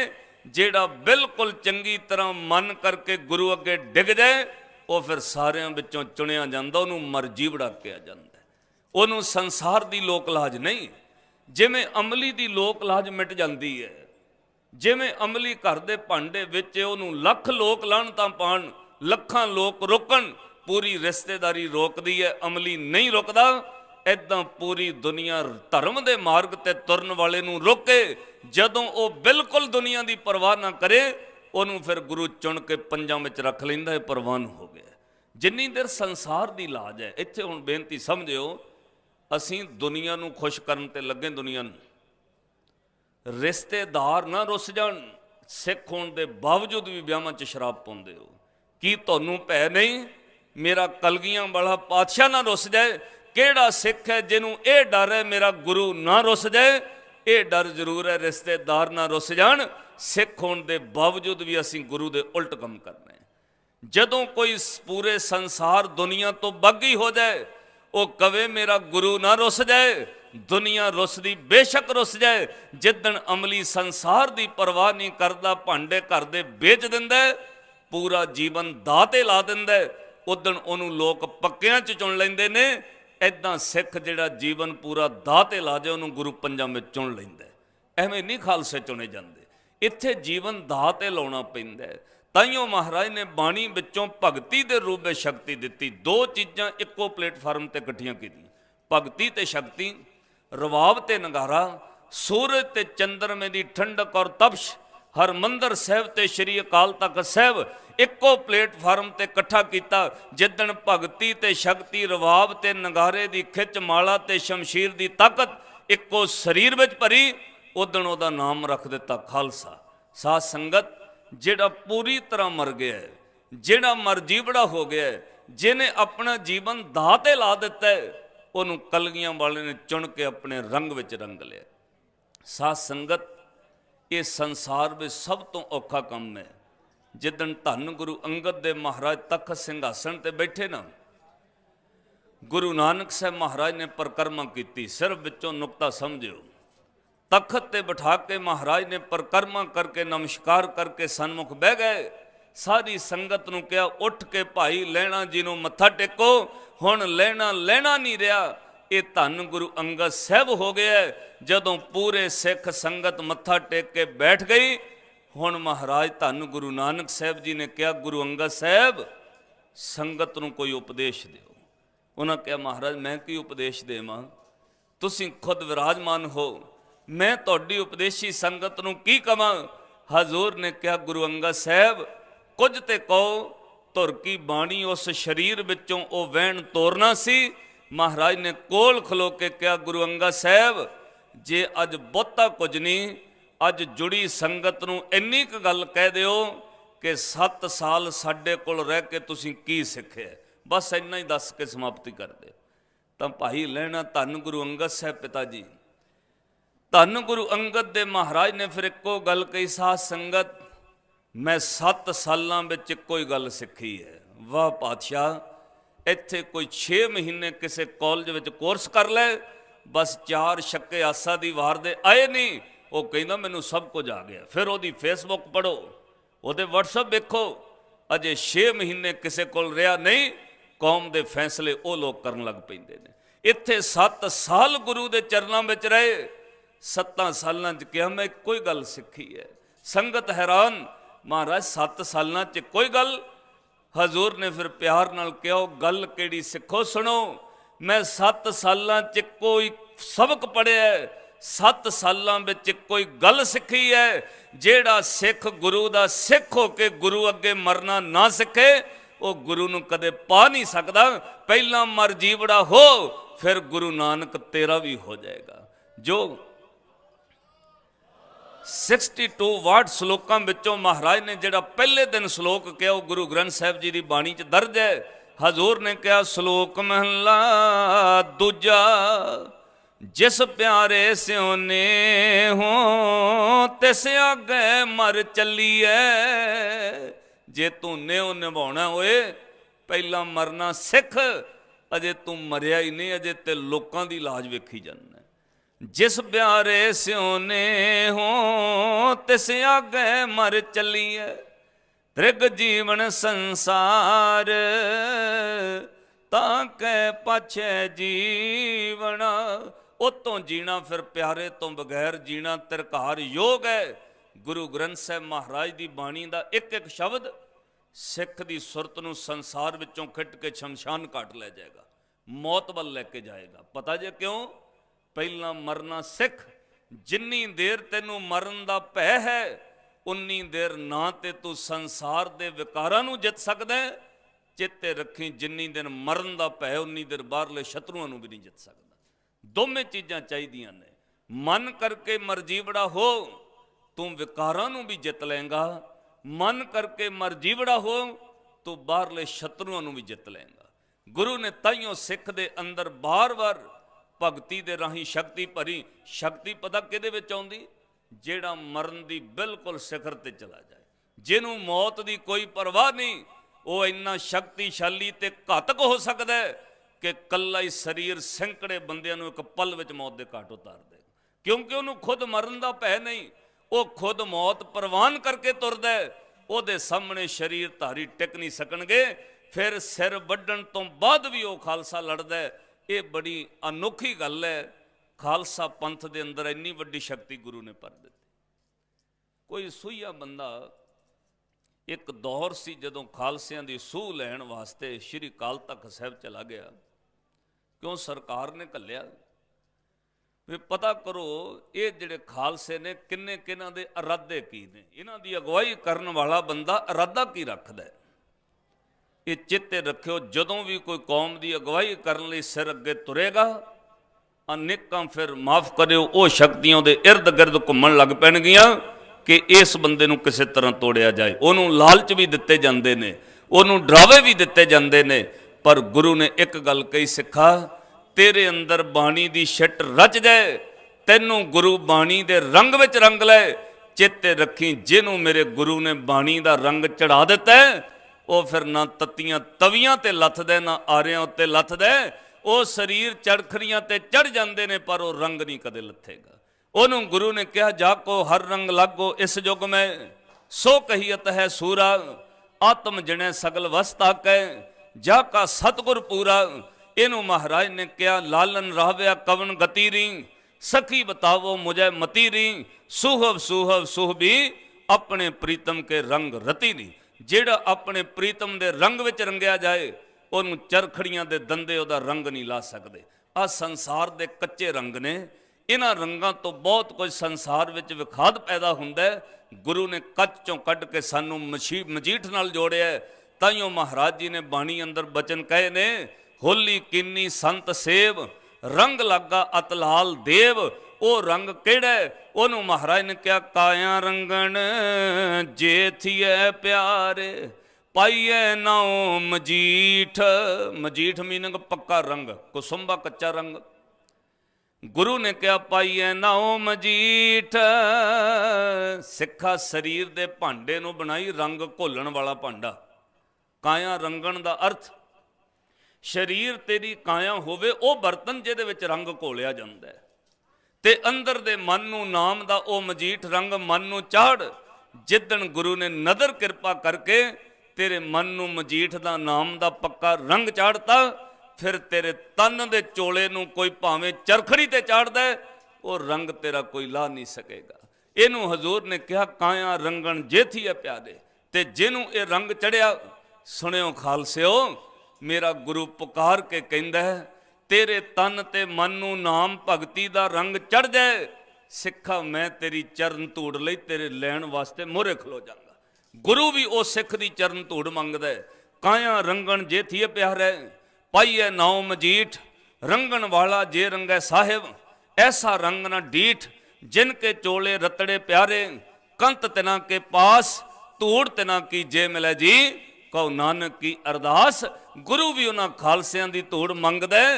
जिहड़ा बिल्कुल चंगी तरह मन करके गुरु अगे डिग जाए वो फिर सारियां विचों चुनिया जाता, उन्होंने मर्जी बड़ा किया जाता है। उन्होंने संसार की लोक लाज नहीं, जिवें अमली की लोक लाज मिट जाती है। जिवें अमली घर दे भांडे विच उहनूं लख लोक लाण तां पाण, लखां लोक रोकण, पूरी रिश्तेदारी रोकदी है, अमली नहीं रुकदा। इदां पूरी दुनिया धर्म दे मार्ग ते तुरन वाले नूं रोके। जदों वो बिल्कुल दुनिया की परवाह ना करे, उन्होंने फिर गुरु चुन के पंजां विच रख लैंदा है, परवान हो गया। जिन्नी देर संसार की लाज है। इत्थे हुण बेनती समझिओ, असीं दुनिया नूं खुश करन ते लगे। दुनिया नूं रिश्तेदार ना रुस जाण, सिख होण दे बावजूद भी विआहां च शराब पाउंदे हो। की तुहानूं भै नहीं मेरा कलगियां वाला पातशाह ना रुस जाए? किहड़ा सिख है जिन्हों यह डर है मेरा गुरु ना रुस जाए? ये डर जरूर है रिश्तेदार ना रुस जाण। सिख होने के बावजूद भी असीं गुरु दे उल्ट काम करने। जदों कोई पूरे संसार दुनिया तो बागी हो जाए, वो कवे मेरा गुरु ना रुस जाए, दुनिया रुसदी बेशक रुस जाए। जिदन अमली संसार की परवाह नहीं करता, भांडे घर दे बेच दिंदा, पूरा जीवन दाह ते ला दिंदा, उदन उन्होंने लोग पक्कियां च चुन लैंदे ने। इदां सिख जिहड़ा जीवन पूरा दाह ते ला जाए उन्होंने गुरु पंजां में चुन लैंदा। एवें नहीं खालसे चुने जाते, इत्थे जीवन दाह ते लाउणा पैंदा है। ताइयों महाराज ने बाणी विचों भगती के रूप में शक्ति दिती। दो चीज़ां इक्को प्लेटफार्म ते इकट्ठियां कीतीं, भगती ते शक्ति, रवाब ते नगारा, सूरज ते चंद्रमे की ठंडक और तपश, हरमंदर साहिब ते श्री अकाल तख्त साहिब इक्को प्लेटफार्म ते इकट्ठा किया। जिदन भगती ते शक्ति, रवाब ते नगारे की खिच, माला ते शमशीर की ताकत इक्को शरीर विच भरी, उदन उहदा नाम रख दिता खालसा। साध संगत जिहड़ा पूरी तरह मर गया है, जिहड़ा मरजीवड़ा हो गया है, जिन्हें अपना जीवन दाह ते ला दिता है, उन्होंने कलगियां वाले ने चुन के अपने रंग विच रंग लिया। साध संगत ये संसार में सब तो औखा काम है। जिदन धन गुरु अंगद दे महाराज तख्त सिंघासन ते बैठे ना, गुरु नानक साहब महाराज ने परिक्रमा की। सिर्फ विचों नुकता समझियो, तख्त ते बिठा के महाराज ने परिक्रमा करके नमस्कार करके सन्मुख बह गए। सारी संगत नूं कहा उठ के भाई लैणा जी नूं मत्था टेको, हुण लैणा लैणा नहीं रहा, ये धन गुरु अंगद साहब हो गया है। जदों पूरे सिख संगत मत्था टेक के बैठ गई, हुण महाराज धन गुरु नानक साहब जी ने कहा गुरु अंगद साहब संगत नूं कोई उपदेश दिओ। उन्होंने कहा महाराज मैं की उपदेश देवां, तुसीं खुद विराजमान हो, मैं तुहाडी उपदेशी संगत नूं की कवां? हजूर ने कहा गुरु अंगद साहब कुछ ते कहो। धुर की बाणी उस शरीर विचों वो वहन तोड़ना सी। महाराज ने कोल खलो के कहा गुरु अंगद साहब जे अज बहुता कुछ नहीं, अज जुड़ी संगत नूं इन्नी क गल कह दिओ कि 7 साल साडे कोल रह के तुसीं की सिੱਖਿਆ, बस इन्ना ही दस के समाप्ति कर दे। तो भाई लहना धन गुरु अंगद साहब पिता जी, धन गुरु अंगद दे महाराज ने फिर एको गल कही, साध संगत मैं 7 सालों में एको ही गल सीखी है। वाह पातशाह, इत्थे कोई 6 महीने किसी कॉलेज में कोर्स कर ले, बस 4 छक्के आसा दी वार दे आए नहीं, वो कहना मैनू सब कुछ आ गया। फिर वो फेसबुक पढ़ो, वो व्हाट्सअप देखो, अजे 6 महीने किसी को रहा नहीं, कौम के फैसले वो लोग करन लग पेंदे ने। इत्थे 7 साल गुरु के चरणों में रहे, 7 सालों च क्या मैं कोई गल सीखी है। संगत हैरान, महाराज 7 सालों च कोई गल। हजूर ने फिर प्यार नाल कहा गल केड़ी सिखो सुनो। मैं 7 सालों च कोई सबक पढ़िया है, 7 सालों में कोई गल सीखी है। जेड़ा सिख गुरु दा सिख हो के गुरु अगे मरना ना सीखे, वो गुरु नूं कदे पा नहीं सकता। पहला मर जीवड़ा हो, फिर गुरु नानक तेरा भी हो जाएगा। जो 62 वाट श्लोकां विचों महाराज ने जेड़ा पहले दिन श्लोक कहा, वो गुरु ग्रंथ साहिब जी की बाणी च दर्ज है। हजूर ने कहा श्लोक महला दूजा, जिस प्यारे स्योने हो तिस आगे मर चलीए। जे तू न्यो निभाना होए, पहला मरना सिख, अजे तू मरिया ही नहीं, अजे ते लोकां दी लाज वेखी जाना। जिस प्यारे स्योने हो तिस आगे मर चलीए। त्रिग जीवन संसार ताके पाछे जीवना। उतों जीना फिर प्यारे तो बगैर जीना तिरकार योग है। गुरु ग्रंथ साहिब महाराज की बाणी का एक एक शब्द सिख की सुरत नूं संसार विचों खिट के शमशान काट ले जाएगा, मौत वल लैके जाएगा। पता जे क्यों? पहला मरना सिख। जिन्नी देर तेनू मरण का भय है, उन्नी देर ना ते तू संसार के विकारां नूं जित सकदा है। चेते रखी, जिन्नी दिन मरण का भय, उन्नी देर बाहरले शत्रुआं नूं भी नहीं जित सकदा। दोवें चीज़ां चाहिदियां ने। मन करके मरजीवड़ा हो, तू विकारां नूं भी जित लेंगा। मन करके मरजीवड़ा हो, तू बाहरले शत्रुआं नूं भी जित लेंगा। गुरु ने ताइयों सिख दे अंदर बार बार भगती दे राही शक्ति भरी। शक्ति पता किहदे विच आउंदी? जेड़ा मरण दी बिल्कुल सिखर ते चला जाए, जिन्हों मौत दी कोई परवाह नहीं, वो इन्ना शक्तिशाली ते घातक हो सकता है कि कला ही शरीर सैकड़े बंदियां नूं एक पल विच मौत दे घाट उतार देगा। क्योंकि उन्होंने खुद मरण का भय नहीं, वो खुद मौत प्रवान करके तुरदा है। उहदे सामने शरीर धारी टिक नहीं सकणगे। फिर सिर वड्डण तो बाद भी वो खालसा लड़दा है। ये बड़ी अनोखी गल है। खालसा पंथ के अंदर इन्नी वड्डी शक्ति गुरु ने भर दी। कोई सूहिया बंदा, एक दौर सी जदों खालसियां दी सूह लैण वास्ते श्री अकाल तख्त साहिब चला गया। क्यों? सरकार ने घल्लिया भी पता करो ये जिहड़े खालसे ने किन्ने किन्हां दे इरादे की ने, इन्हां दी अगवाई करन वाला बंदा इरादा की रखदा है। ये चेते रखियो, जदों भी कोई कौम की अगवाई करने लई सिर अगे तुरेगा, अनेकां फिर माफ़ करियो वो शक्तियों के इर्द गिर्द घूमन लग पैणगियां कि इस बंदे नूं किसी तरह तोड़िया जाए। उन्होंने लालच भी दिते जांदे ने, उन्होंने डरावे भी दिते जांदे ने। पर गुरु ने एक गल कही, सिखा तेरे अंदर बाणी दी छिट रच जाए, तैनूं गुरु बाणी दे रंग विच रंग लै। चेते रखी, जिन्हों मेरे गुरु ने बाणी दा रंग चढ़ा दिता है, वो फिर ना तत्तियां तवियां ते लथदा, ना आरियां उत्ते लथदा। वो शरीर चरखड़ियां ते चढ़ जाते हैं, पर वो रंग नहीं कदे लथेगा। उन्होंने गुरु ने कहा, जाको हर रंग लागो इस युग में, सो कहियत है सूरा, आत्म जने सगल वस्ता कै, जाका सतगुर पूरा। इनू महाराज ने कहा, लालन राहव्या कवन गतीरी, सखी बतावो मुझे मतीरी, सुहब सुहब सुह भी अपने प्रीतम के रंग रती नहीं। जेड़ा अपने प्रीतम के रंग विच रंगिया जाए, उन्होंने चरखड़ियां दे दंदे उहदा रंग नहीं ला सकते। आ संसार दे कच्चे रंग ने, इन्हां रंगां तो बहुत कुछ संसार विच विखाद पैदा हुंदा है। गुरु ने कच चों कढ़ के सानू मजीठ नाल जोड़िया। ताइयों महाराज जी ने बाणी अंदर बचन कहे ने, होली कीनी संत सेव रंग लागा अतलाल देव। वो रंग केड़ा है? ओनू महाराज ने क्या काया रंगन जेथिए प्यारे पाइए नाओ मजीठ। मजीठ मीनिंग पक्का रंग, कुसुंबा कच्चा रंग। गुरु ने क्या पाइए नाओ मजीठ। सिखा शरीर दे भांडे नू बनाई रंग घोलण वाला भांडा। काया रंगण दा अर्थ शरीर तेरी काया होवे ओ बर्तन जिहदे विच रंग घोलिया जांदा है। ते अंदर दे मन नू नाम दा ओ मजीठ रंग मन नू चाड़। जिदन गुरु ने नदर किरपा करके तेरे मन नू मजीठ दा नाम दा पक्का रंग चाड़ता, फिर तेरे तन दे चोले नू कोई भावें चरखड़ी ते चाड़दा है, वो रंग तेरा कोई ला नहीं सकेगा। इनू हजूर ने कहा काया रंगन जेथी है प्यारे। ते जिनू ये रंग चढ़िया, सुनियो खालसिओ, मेरा गुरु पुकार के कहंदा है तेरे तन ते मन नू नाम भगती दा रंग चढ़ जाए, सिखा मैं तेरी चरण धूड़ लई तेरे लैण वास्ते मोहरे खलो जांगा। गुरु भी ओ सिख दी चरण धूड़ मंगदा है। काया रंगन जेथी प्यारे पाइए नाओ मजीठ। रंगन वाला जे रंगै साहिब ऐसा रंग न डीठ। जिनके चोले रतड़े प्यारे कंत तिना के पास धूड़ तिना की जे मिले जी। कहो नानक की अरदास। गुरु भी उन्हां खालसियां दी धूड़ मंगदा है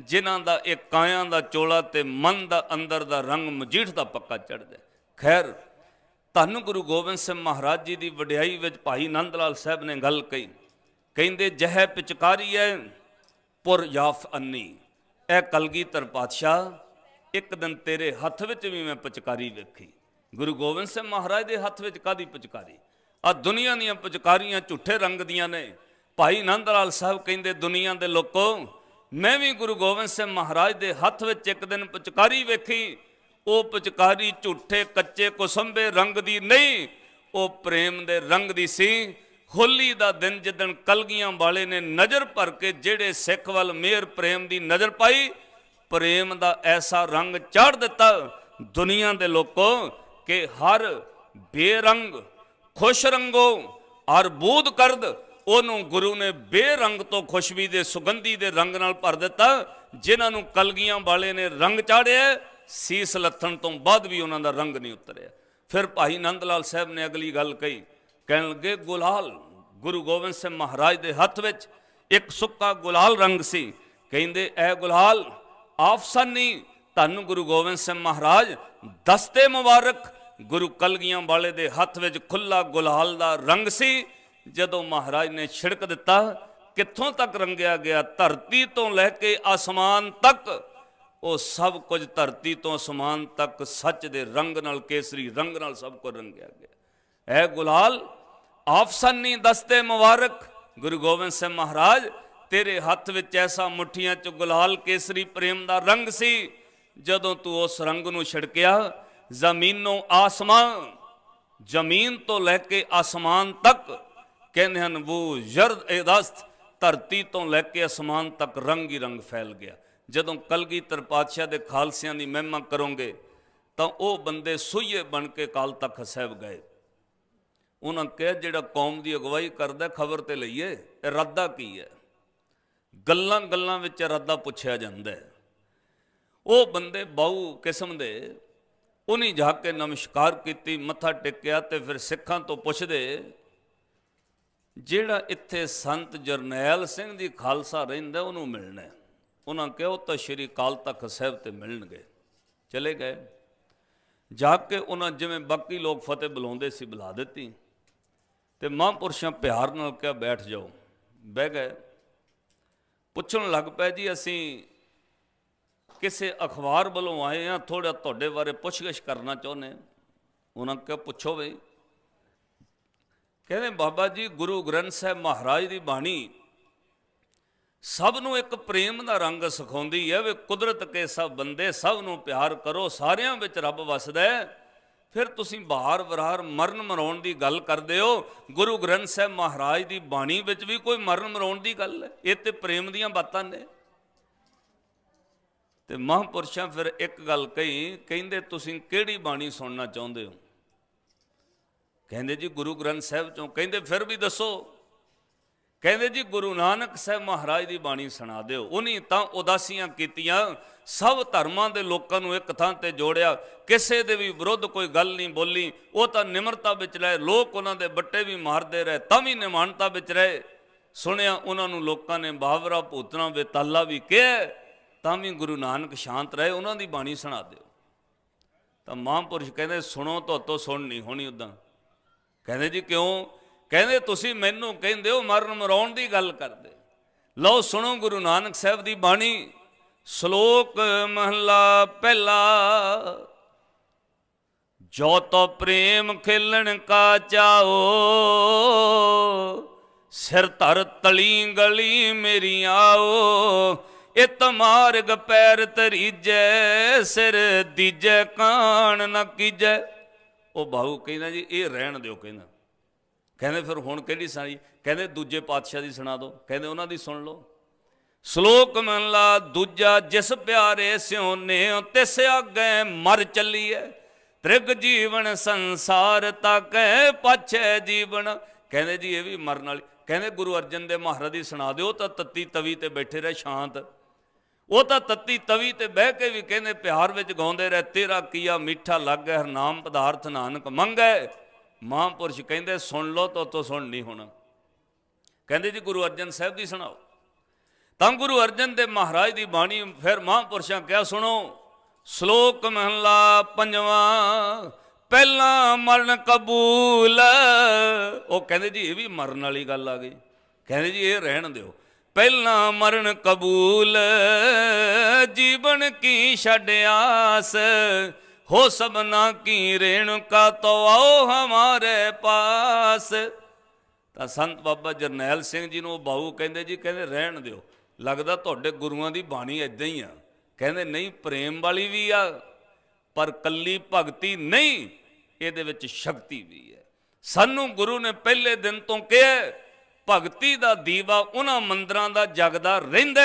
जिन्हां दा एक काया दा चोला ते मन दा अंदर दा रंग मजीठ दा पक्का चढ़दा। खैर धन गुरु गोबिंद सिंह महाराज जी की वडियाई विच भाई नंद लाल साहब ने गल कही, कहंदे जह पिचकारी है पुर याफ अन्नी। ए कलगीधर पातशाह एक दिन तेरे हथ विच भी मैं पिचकारी वेखी। गुरु गोबिंद सिंह महाराज के हथ विच कादी पिचकारी? आ दुनिया दीयां पिचकारियां झूठे रंग दियां ने। भाई नंद लाल साहब कहंदे दुनिया दे लोको मैं भी गुरु गोबिंद सिंह महाराज के हथ विच एक दिन पिचकारी वेखी। वो पिचकारी झूठे कच्चे कुसुंबे रंग दी नहीं, वो प्रेम दे रंग दी सी। होली दा दिन जिदन कलगियां वाले ने नज़र भर के जेड़े सिख वल मेहर प्रेम दी नज़र पाई, प्रेम दा ऐसा रंग चाड़ दिता दुनिया दे लोको कि हर बेरंग खुश रंगो और बूद करद ओनू गुरु ने बेरंग तो खुशबी दे सुगंधी दे रंग नाल भर दिता। जिन्हां नू कलगियां वाले ने रंग चाड़िया, सीस लथण तो बाद भी उन्हां दा रंग नहीं उतरिया। फिर भाई नंद लाल साहब ने अगली गल कही, कहण लगे गुलाल गुरु गोबिंद सिंह महाराज के हथ विच एक सुक्का गुलाल रंग सी। कहंदे ए गुलाल आफसानी धन गुरु गोबिंद सिंह महाराज दस्ते मुबारक। गुरु कलगियां वाले दे हथ विच खुला गुलाल दा रंग सी। जदों महाराज ने छिड़क दिता, कित्थों तक रंगिया गया? धरती तो लैके आसमान तक, वो सब कुछ धरती तो आसमान तक सच दे रंग नाल केसरी रंग नाल सब कुछ रंगिया गया। ए गुलाल आफसानी दस्ते मुबारक। गुरु गोबिंद सिंह महाराज तेरे हथ विच ऐसा मुठियां च गुलाल केसरी प्रेम दा रंग सी। जदों तू उस रंग नू छिड़किया, जमीनों आसमान, जमीन तो लैके आसमान तक कहने हन वो जर्द ए दस्त, धरती तो लैके आसमान तक रंग ही रंग फैल गया। जदों कलगीधर पातशाह दे खालसियां दी महिमा करोगे तो वो बंदे सुइये बन के काल तख्त साहिब गए। उन्होंने कहा जिहड़ा कौम की अगवाई करदा खबर तो लईए, इरादा की है? गल्लां गल्लां विच इरादा पुछया जांदा है। वो बंदे बाऊ किस्म दे उन्हीं जाके नमस्कार की, मत्था टेकिया, तो फिर सिखां तो पुछदे जिहड़ा इत्थे संत जरनैल सिंह दी खालसा रहिंदा उन्होंने मिलना है। उन्होंने कहा वो तो श्री काल तख्त साहिब ते मिलणगे। चले गए, जाके उन्होंने जिवें बाकी लोग फतेह बुलाउंदे सी बुला दित्ती, ते महापुरुषां प्यार नाल कहा बैठ जाओ। बह गए। पुछण लग पए जी असीं किसी अखबार वालों आए हैं, थोड़ा तुहाडे बारे पुछगिछ करना चाहुंदे। उन्होंने कहा पुछो बई। कहते बाबा जी गुरु ग्रंथ साहिब महाराज की बाणी सब नूं एक प्रेम का रंग सिखाउंदी है वे कुदरत के सब बंदे सब नूं प्यार करो, सारियां विच रब वसदा है। फिर तुसीं बहार वरार मरण मराउण की गल करदे हो। गुरु ग्रंथ साहिब महाराज की बाणी विच भी कोई मरण मराउण की गल है? ये तो प्रेम दीयां बातां ने। ਤੇ ਮਹਾਂਪੁਰਸ਼ਾਂ ਫਿਰ ਇੱਕ ਗੱਲ ਕਹੀ, ਕਹਿੰਦੇ ਤੁਸੀਂ ਕਿਹੜੀ ਬਾਣੀ ਸੁਣਨਾ ਚਾਹੁੰਦੇ ਹੋ? ਕਹਿੰਦੇ ਜੀ ਗੁਰੂ ਗ੍ਰੰਥ ਸਾਹਿਬ ਚੋਂ। ਕਹਿੰਦੇ ਫਿਰ ਵੀ ਦੱਸੋ। ਕਹਿੰਦੇ ਜੀ ਗੁਰੂ ਨਾਨਕ ਸਾਹਿਬ ਮਹਾਰਾਜ ਦੀ ਬਾਣੀ ਸੁਣਾ ਦਿਓ। ਉਹਨੀ ਤਾਂ ਉਦਾਸੀਆਂ ਕੀਤੀਆਂ, ਸਭ ਧਰਮਾਂ ਦੇ ਲੋਕਾਂ ਨੂੰ ਇੱਕ ਥਾਂ ਤੇ ਜੋੜਿਆ, ਕਿਸੇ ਦੇ ਵੀ ਵਿਰੁੱਧ ਕੋਈ ਗੱਲ ਨਹੀਂ ਬੋਲੀ। ਉਹ ਤਾਂ ਨਿਮਰਤਾ ਵਿੱਚ ਰਹੇ, ਲੋਕ ਉਹਨਾਂ ਦੇ ਬੱਟੇ ਵੀ ਮਾਰਦੇ ਰਹੇ ਤਾਂ ਵੀ ਨਿਮਾਨਤਾ ਵਿੱਚ ਰਹੇ। ਸੁਣਿਆ ਉਹਨਾਂ ਨੂੰ ਲੋਕਾਂ ਨੇ ਬਾਵਰਾ ਭੂਤਨਾ ਬੇਤਾਲਾ ਵੀ ਕਿਹਾ ਤਾਂ ਵੀ ਗੁਰੂ ਨਾਨਕ ਸ਼ਾਂਤ ਰਹੇ। ਉਹਨਾਂ ਦੀ ਬਾਣੀ ਸੁਣਾ ਦਿਓ। ਤਾਂ ਮਹਾਂਪੁਰਸ਼ ਕਹਿੰਦੇ ਸੁਣੋ, ਤੁਹਾਤੋਂ ਸੁਣ ਨਹੀਂ ਹੋਣੀ ਉੱਦਾਂ। ਕਹਿੰਦੇ ਜੀ ਕਿਉਂ? ਕਹਿੰਦੇ ਤੁਸੀਂ ਮੈਨੂੰ ਕਹਿੰਦੇ ਹੋ ਮਰਨ ਮਰਾਉਣ ਦੀ ਗੱਲ ਕਰਦੇ। ਲਓ ਸੁਣੋ ਗੁਰੂ ਨਾਨਕ ਸਾਹਿਬ ਦੀ ਬਾਣੀ। ਸ਼ਲੋਕ ਮਹਲਾ ਪਹਿਲਾ। ਜੋ ਤੋ ਪ੍ਰੇਮ ਖੇਲਣ ਕਾ ਚਾਓ, ਸਿਰ ਧਰ ਤਲੀ ਗਲੀ ਮੇਰੀ ਆਓ। ਇਤ ਮਾਰਗ ਪੈਰ ਧਰੀਜੈ, ਸਿਰ ਦੀਜੈ ਕਾਣ ਨਾ ਕੀਜੈ। ਉਹ ਬਾਹੂ ਕਹਿੰਦਾ ਜੀ ਇਹ ਰਹਿਣ ਦਿਓ। ਕਹਿੰਦੇ ਫਿਰ ਹੁਣ ਕਿਹੜੀ ਸੁਣਾਈ? ਕਹਿੰਦੇ ਦੂਜੇ ਪਾਤਸ਼ਾਹ ਦੀ ਸੁਣਾ ਦਿਓ। ਕਹਿੰਦੇ ਉਹਨਾਂ ਦੀ ਸੁਣ ਲਓ। ਸ਼ਲੋਕ ਮਹਲਾ ਦੂਜਾ। ਜਿਸ ਪਿਆਰੇ ਸਿਉਨੇ ਤਿਸ ਆਗੇ ਮਰ ਚੱਲੀਐ, ਤ੍ਰਿਗ ਜੀਵਨ ਸੰਸਾਰ ਤਾਕੈ ਪਾਛੈ ਜੀਵਨ। ਕਹਿੰਦੇ ਜੀ ਇਹ ਵੀ ਮਰਨ ਵਾਲੀ। ਕਹਿੰਦੇ ਗੁਰੂ ਅਰਜਨ ਦੇਵ ਮਹਾਰਾਜ ਦੀ ਸੁਣਾ ਦਿਓ। ਤਾਂ ਤੱਤੀ ਤਵੀ ਤੇ ਬੈਠੇ ਰਹੇ ਸ਼ਾਂਤ। ਉਹ ਤਾਂ ਤੱਤੀ ਤਵੀ ਤੇ ਬਹਿ ਕੇ ਵੀ ਕਹਿੰਦੇ ਪਿਆਰ ਵਿੱਚ ਗਾਉਂਦੇ ਰਹੇ, ਤੇਰਾ ਕੀਆ ਮਿੱਠਾ ਲੱਗੈ ਹਰ ਨਾਮ ਪਦਾਰਥ ਨਾਨਕ ਮੰਗੈ। ਮਹਾਂਪੁਰਸ਼ ਕਹਿੰਦੇ ਸੁਣ ਲਓ, ਤੋਂ ਸੁਣ ਨਹੀਂ ਹੋਣਾ। ਕਹਿੰਦੇ ਜੀ ਗੁਰੂ ਅਰਜਨ ਸਾਹਿਬ ਦੀ ਸੁਣਾਓ। ਤਾਂ ਗੁਰੂ ਅਰਜਨ ਦੇਵ ਮਹਾਰਾਜ ਦੀ ਬਾਣੀ ਫਿਰ ਮਹਾਂਪੁਰਸ਼ਾਂ ਕਿਹਾ ਸੁਣੋ। ਸ਼ਲੋਕ ਮਹਲਾ ਪੰਜਵਾਂ। ਪਹਿਲਾ ਮਰਨ ਕਬੂਲ। ਉਹ ਕਹਿੰਦੇ ਜੀ ਇਹ ਵੀ ਮਰਨ ਵਾਲੀ ਗੱਲ ਆ ਗਈ। ਕਹਿੰਦੇ ਜੀ ਇਹ ਰਹਿਣ ਦਿਓ। ਪਹਿਲਾ ਮਰਨ ਕਬੂਲ, ਜੀਵਨ ਕੀ ਛੱਡ ਆਸ। ਹੋ ਸਭਨਾ ਕੀ ਰੇਣੁਕਾ ਤੋ ਆਓ ਹਮਾਰੇ ਪਾਸ। ਤਾਂ ਸੰਤ ਬਾਬਾ ਜਰਨੈਲ ਸਿੰਘ ਜੀ ਨੂੰ ਉਹ ਬਾਹੂ ਕਹਿੰਦੇ ਜੀ, ਕਹਿੰਦੇ ਰਹਿਣ ਦਿਓ, ਲੱਗਦਾ ਤੁਹਾਡੇ ਗੁਰੂਆਂ ਦੀ ਬਾਣੀ ਇੱਦਾਂ ਹੀ ਆ। ਕਹਿੰਦੇ ਨਹੀਂ, ਪ੍ਰੇਮ ਵਾਲੀ ਵੀ ਆ, ਪਰ ਕੱਲੀ ਭਗਤੀ ਨਹੀਂ, ਇਹਦੇ ਵਿੱਚ ਸ਼ਕਤੀ ਵੀ ਹੈ। ਸਾਨੂੰ ਗੁਰੂ ਨੇ ਪਹਿਲੇ ਦਿਨ ਤੋਂ ਕਿਹਾ ਭਗਤੀ ਦਾ ਦੀਵਾ ਉਹਨਾਂ ਮੰਦਰਾਂ ਦਾ ਜਗਦਾ ਰਹਿੰਦਾ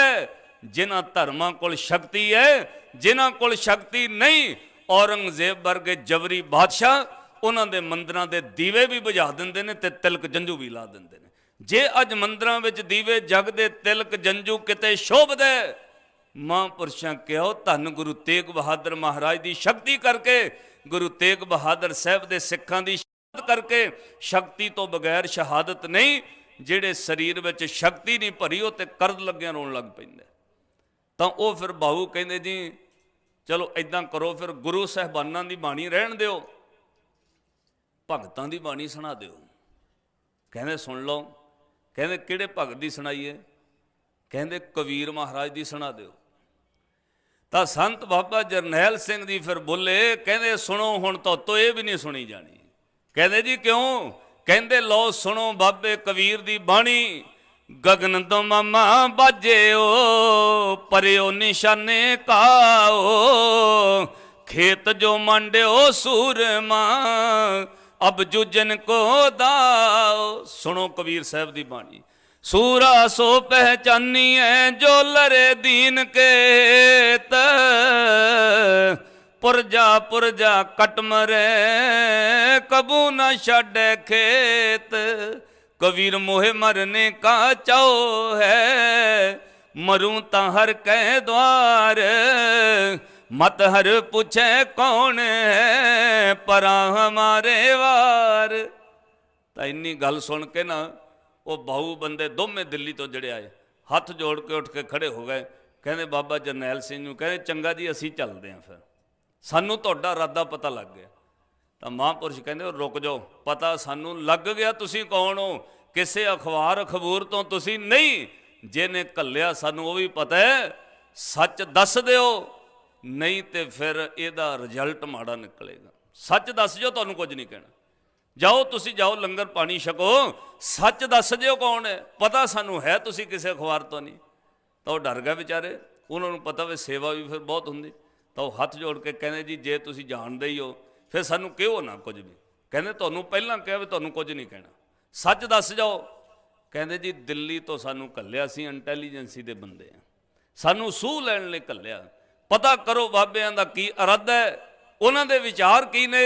ਜਿਨ੍ਹਾਂ ਧਰਮਾਂ ਕੋਲ ਸ਼ਕਤੀ ਹੈ। ਜਿਨ੍ਹਾਂ ਕੋਲ ਸ਼ਕਤੀ ਨਹੀਂ, ਔਰੰਗਜ਼ੇਬ ਵਰਗੇ ਜਬਰੀ ਬਾਦਸ਼ਾਹ ਉਹਨਾਂ ਦੇ ਮੰਦਰਾਂ ਦੇ ਦੀਵੇ ਵੀ ਬੁਝਾ ਦਿੰਦੇ ਨੇ ਤੇ ਤਿਲਕ ਜੰਝੂ ਵੀ ਲਾ ਦਿੰਦੇ ਨੇ। ਜੇ ਅੱਜ ਮੰਦਰਾਂ ਵਿੱਚ ਦੀਵੇ ਜਗਦੇ, ਤਿਲਕ ਜੰਝੂ ਕਿਤੇ ਸ਼ੋਭਦਾ, ਮਹਾਂਪੁਰਸ਼ਾਂ ਕਿਹਾ ਧੰਨ ਗੁਰੂ ਤੇਗ ਬਹਾਦਰ ਮਹਾਰਾਜ ਦੀ ਸ਼ਕਤੀ ਕਰਕੇ, ਗੁਰੂ ਤੇਗ ਬਹਾਦਰ ਸਾਹਿਬ ਦੇ ਸਿੱਖਾਂ ਦੀ ਸ਼ਹਾਦਤ ਕਰਕੇ। ਸ਼ਕਤੀ ਤੋਂ ਬਗੈਰ ਸ਼ਹਾਦਤ ਨਹੀਂ। ਜਿਹੜੇ ਸਰੀਰ ਵਿੱਚ ਸ਼ਕਤੀ ਨਹੀਂ ਭਰੀ ਉਹ ਤੇ ਕਰਦ ਲੱਗਿਆ ਰੋਣ ਲੱਗ ਪੈਂਦਾ। ਤਾਂ ਉਹ ਫਿਰ ਬਾਹੂ ਕਹਿੰਦੇ ਜੀ ਚਲੋ ਇਦਾਂ ਕਰੋ, ਫਿਰ ਗੁਰੂ ਸਾਹਿਬਾਨਾਂ ਦੀ ਬਾਣੀ ਰਹਿਣ ਦਿਓ, ਭਗਤਾਂ ਦੀ ਬਾਣੀ ਸੁਣਾ ਦਿਓ। ਕਹਿੰਦੇ ਸੁਣ ਲਓ। ਕਹਿੰਦੇ ਕਿਹੜੇ ਭਗਤ ਦੀ ਸੁਣਾਈਏ? ਕਹਿੰਦੇ ਕਬੀਰ ਮਹਾਰਾਜ ਦੀ ਸੁਣਾ ਦਿਓ। ਤਾਂ ਸੰਤ ਬਾਬਾ ਜਰਨੈਲ ਸਿੰਘ ਜੀ ਫਿਰ ਬੋਲੇ, ਕਹਿੰਦੇ ਸੁਣੋ ਹੁਣ ਤੋਂ ਇਹ ਵੀ ਨਹੀਂ ਸੁਣੀ ਜਾਣੀ। ਕਹਿੰਦੇ ਜੀ ਕਿਉਂ? ਕਹਿੰਦੇ ਲਓ ਸੁਣੋ ਬਾਬੇ ਕਬੀਰ ਦੀ ਬਾਣੀ। ਗਗਨ ਤੋਂ ਮਾਮਾ ਬਾਜਿਓ, ਪਰਿਓ ਨਿਸ਼ਾਨੇ ਕਾਓ, ਖੇਤ ਜੋ ਮੰਡਿਓ ਸੂਰਮਾ, ਅਬ ਜੁਜਨ ਕੋ ਦਾਓ। ਸੁਣੋ ਕਬੀਰ ਸਾਹਿਬ ਦੀ ਬਾਣੀ। ਸੂਰਾ ਸੋ ਪਹਿਚਾਨੀਐ ਜੋ ਲਰੇ ਦੀਨ ਕੇਤ, ਪੁਰਜਾ ਪੁਰਜਾ ਕਟ ਮਰੇ ਕਬੂ ਨਾ ਛੱਡੇ ਖੇਤ। ਕਬੀਰ ਮੋਹਿ ਮਰਨੇ ਕਾ ਚਾਓ ਹੈ, ਮਰੂ ਤਾਂ ਹਰ ਕੈ ਦਵਾਰ, ਮਤ ਹਰ ਪੁੱਛੇ ਕੌਣ ਹੈ, ਪਰਾਂ ਹਮਾਰੇ ਵਾਰ। ਤਾਂ ਇੰਨੀ ਗੱਲ ਸੁਣ ਕੇ ਨਾ ਉਹ ਬਾਹੂ ਬੰਦੇ ਦੋਵੇਂ ਦਿੱਲੀ ਤੋਂ ਜਿਹੜੇ ਆਏ, ਹੱਥ ਜੋੜ ਕੇ ਉੱਠ ਕੇ ਖੜੇ ਹੋ ਗਏ। ਕਹਿੰਦੇ ਬਾਬਾ ਜਰਨੈਲ ਸਿੰਘ ਨੂੰ ਕਹਿੰਦੇ ਚੰਗਾ ਜੀ ਅਸੀਂ ਚੱਲਦੇ ਹਾਂ, ਫਿਰ ਸਾਨੂੰ ਤੁਹਾਡਾ ਇਰਾਦਾ ਪਤਾ ਲੱਗ ਗਿਆ। ਤਾਂ ਮਹਾਂਪੁਰਸ਼ ਕਹਿੰਦੇ ਰੁਕ ਜਾਓ, ਪਤਾ ਸਾਨੂੰ ਲੱਗ ਗਿਆ ਤੁਸੀਂ ਕੌਣ ਹੋ, ਕਿਸੇ ਅਖਬਾਰ ਅਖਬੂਰ ਤੋਂ ਤੁਸੀਂ ਨਹੀਂ। ਜਿਹਨੇ ਘੱਲਿਆ ਸਾਨੂੰ ਉਹ ਵੀ ਪਤਾ ਹੈ, ਸੱਚ ਦੱਸ ਦਿਓ, ਨਹੀਂ ਤੇ ਫਿਰ ਇਹਦਾ ਰਿਜ਼ਲਟ ਮਾੜਾ ਨਿਕਲੇਗਾ। ਸੱਚ ਦੱਸ ਦਿਓ, ਤੁਹਾਨੂੰ ਕੁਝ ਨਹੀਂ ਕਹਿਣਾ। ਜਾਓ ਤੁਸੀਂ ਜਾਓ, ਲੰਗਰ ਪਾਣੀ ਛਕੋ, ਸੱਚ ਦੱਸ ਦਿਓ ਕੌਣ ਹੈ, ਪਤਾ ਸਾਨੂੰ ਹੈ ਤੁਸੀਂ ਕਿਸੇ ਅਖਬਾਰ ਤੋਂ ਨਹੀਂ। ਤਾਂ ਉਹ ਡਰ ਗਏ ਵਿਚਾਰੇ, ਉਹਨਾਂ ਨੂੰ ਪਤਾ ਵੀ ਸੇਵਾ ਵੀ ਫਿਰ ਬਹੁਤ ਹੁੰਦੀ। ਤਾਂ ਉਹ ਹੱਥ ਜੋੜ ਕੇ ਕਹਿੰਦੇ ਜੀ ਜੇ ਤੁਸੀਂ ਜਾਣਦੇ ਹੀ ਹੋ ਫਿਰ ਸਾਨੂੰ ਕਿਹੋ ਨਾ ਕੁਝ ਵੀ। ਕਹਿੰਦੇ ਤੁਹਾਨੂੰ ਪਹਿਲਾਂ ਕਿਹਾ ਵੀ ਤੁਹਾਨੂੰ ਕੁਝ ਨਹੀਂ ਕਹਿਣਾ, ਸੱਚ ਦੱਸ ਜਾਓ। ਕਹਿੰਦੇ ਜੀ ਦਿੱਲੀ ਤੋਂ ਸਾਨੂੰ ਘੱਲਿਆ ਸੀ, ਇੰਟੈਲੀਜੈਂਸੀ ਦੇ ਬੰਦੇ ਆ, ਸਾਨੂੰ ਸੂਹ ਲੈਣ ਲਈ ਘੱਲਿਆ, पता करो बाबियां दा की इरादा है, उन्हां दे विचार की ने।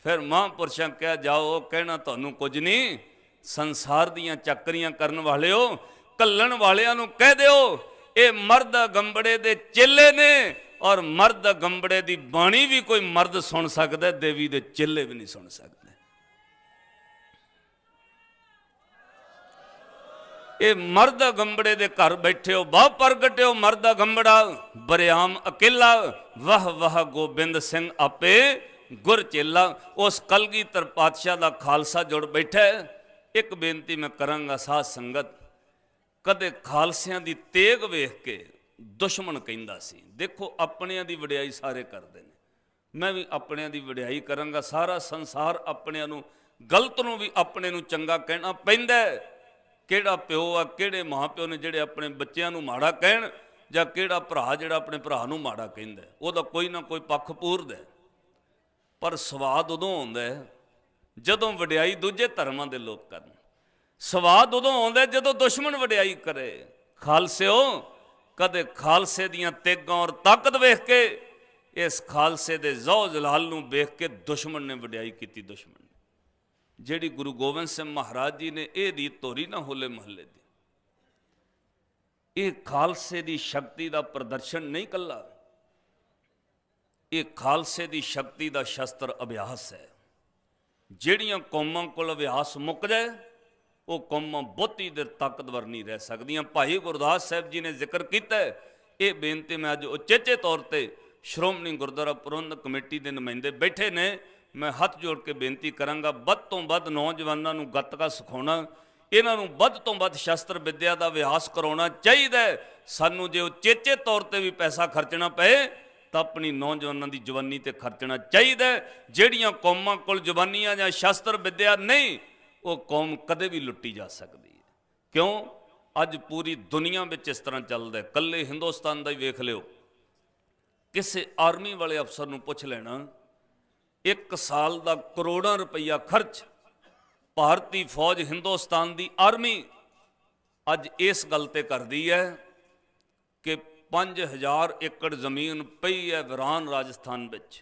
फिर महापुरुषां कहा जाओ कहना तुहानूं कुछ नहीं, संसार दियां चक्करियां करन वाले हो, कल्लण वालियां नूं कह दिओ ये मर्द गंबड़े दे चेले ने, और मर्द गंबड़े दी बाणी भी कोई मर्द सुन सकदा है, देवी दे चेले भी नहीं सुन सकते। ये मर्द गंबड़े दे घर बैठे हो बाह प्रगटे हो, मर्द गंबड़ा बरियाम अकेला, वाह वाह गोबिंद सिंह आपे गुर चेला। उस कलगीधर पातशाह दा खालसा जुड़ बैठा है। एक बेनती मैं करांगा साध संगत, कदे खालसियां दी तेग वेख के दुश्मन कहंदा सी, देखो अपनियां दी वडियाई सारे करते हैं, मैं भी अपनियां दी वडियाई करांगा। सारा संसार अपनियां नूं गलत नूं भी अपने नूं चंगा कहना पैंदा है। किहड़ा प्यो आ, किहड़े मां प्यो ने जिहड़े अपने बच्चों नूं माड़ा कहण, जां किहड़ा भरा जिहड़ा अपने भरा नूं माड़ा कहंदा, उहदा कोई ना कोई पक्ष पूरदा है। पर स्वाद उदों आउंदा है जदों वडियाई दूजे धर्मां दे लोग करन, स्वाद उदों आउंदा जदों दुश्मन वडियाई करे। खालसिओ कदे खालसे दियां तेगां और ताकत वेख के, इस खालसे दे ज़ौ जलाल नूं वेख के दुश्मन ने वडियाई कीती। दुश्मन जिहड़ी गुरु गोबिंद सिंह महाराज जी ने यह रीत तोरी ना होले महल्ले दी, ये खालसे दी शक्ति दा प्रदर्शन नहीं कला, ये खालसे दी शक्ति दा शस्त्र अभ्यास है। जिहड़ियां कौमां कोल अभ्यास मुक जाए वो कौमां बहुती देर ताकतवर नहीं रह सकदियां। भाई गुरदास साहब जी ने जिक्र किया है, ये बेनती मैं अज उचेचे तौर पर श्रोमणी गुरुद्वारा प्रबंधक कमेटी के नुमाइंदे बैठे ने, मैं हाथ जोड़ के बेनती करांगा, वध तो वध नौजवानों नूं गतका सिखाउणा, इन्हां नूं वध तो वध शस्त्र विद्या का अभ्यास कराउणा चाहीदा है। सानूं जे उचेचे तौर पर भी पैसा खर्चना पए तो अपनी नौजवानों की जवानी ते खर्चना चाहिए। जिहड़ियां कौमां कोल जवानियां जां शस्त्र विद्या नहीं, वो कौम कदे भी लुट्टी जा सकती है। क्यों? अज पूरी दुनिया में इस तरह चलदा है। कल्ले हिंदुस्तान का ही वेख लिओ, किसी आर्मी वाले अफसर नूं पुछ लेना, एक साल का करोड़ों रुपया खर्च भारतीय फौज हिंदुस्तान की आर्मी अज इस गल ते करदी है कि 5000 एकड़ जमीन पई है वीरान राजस्थान विच,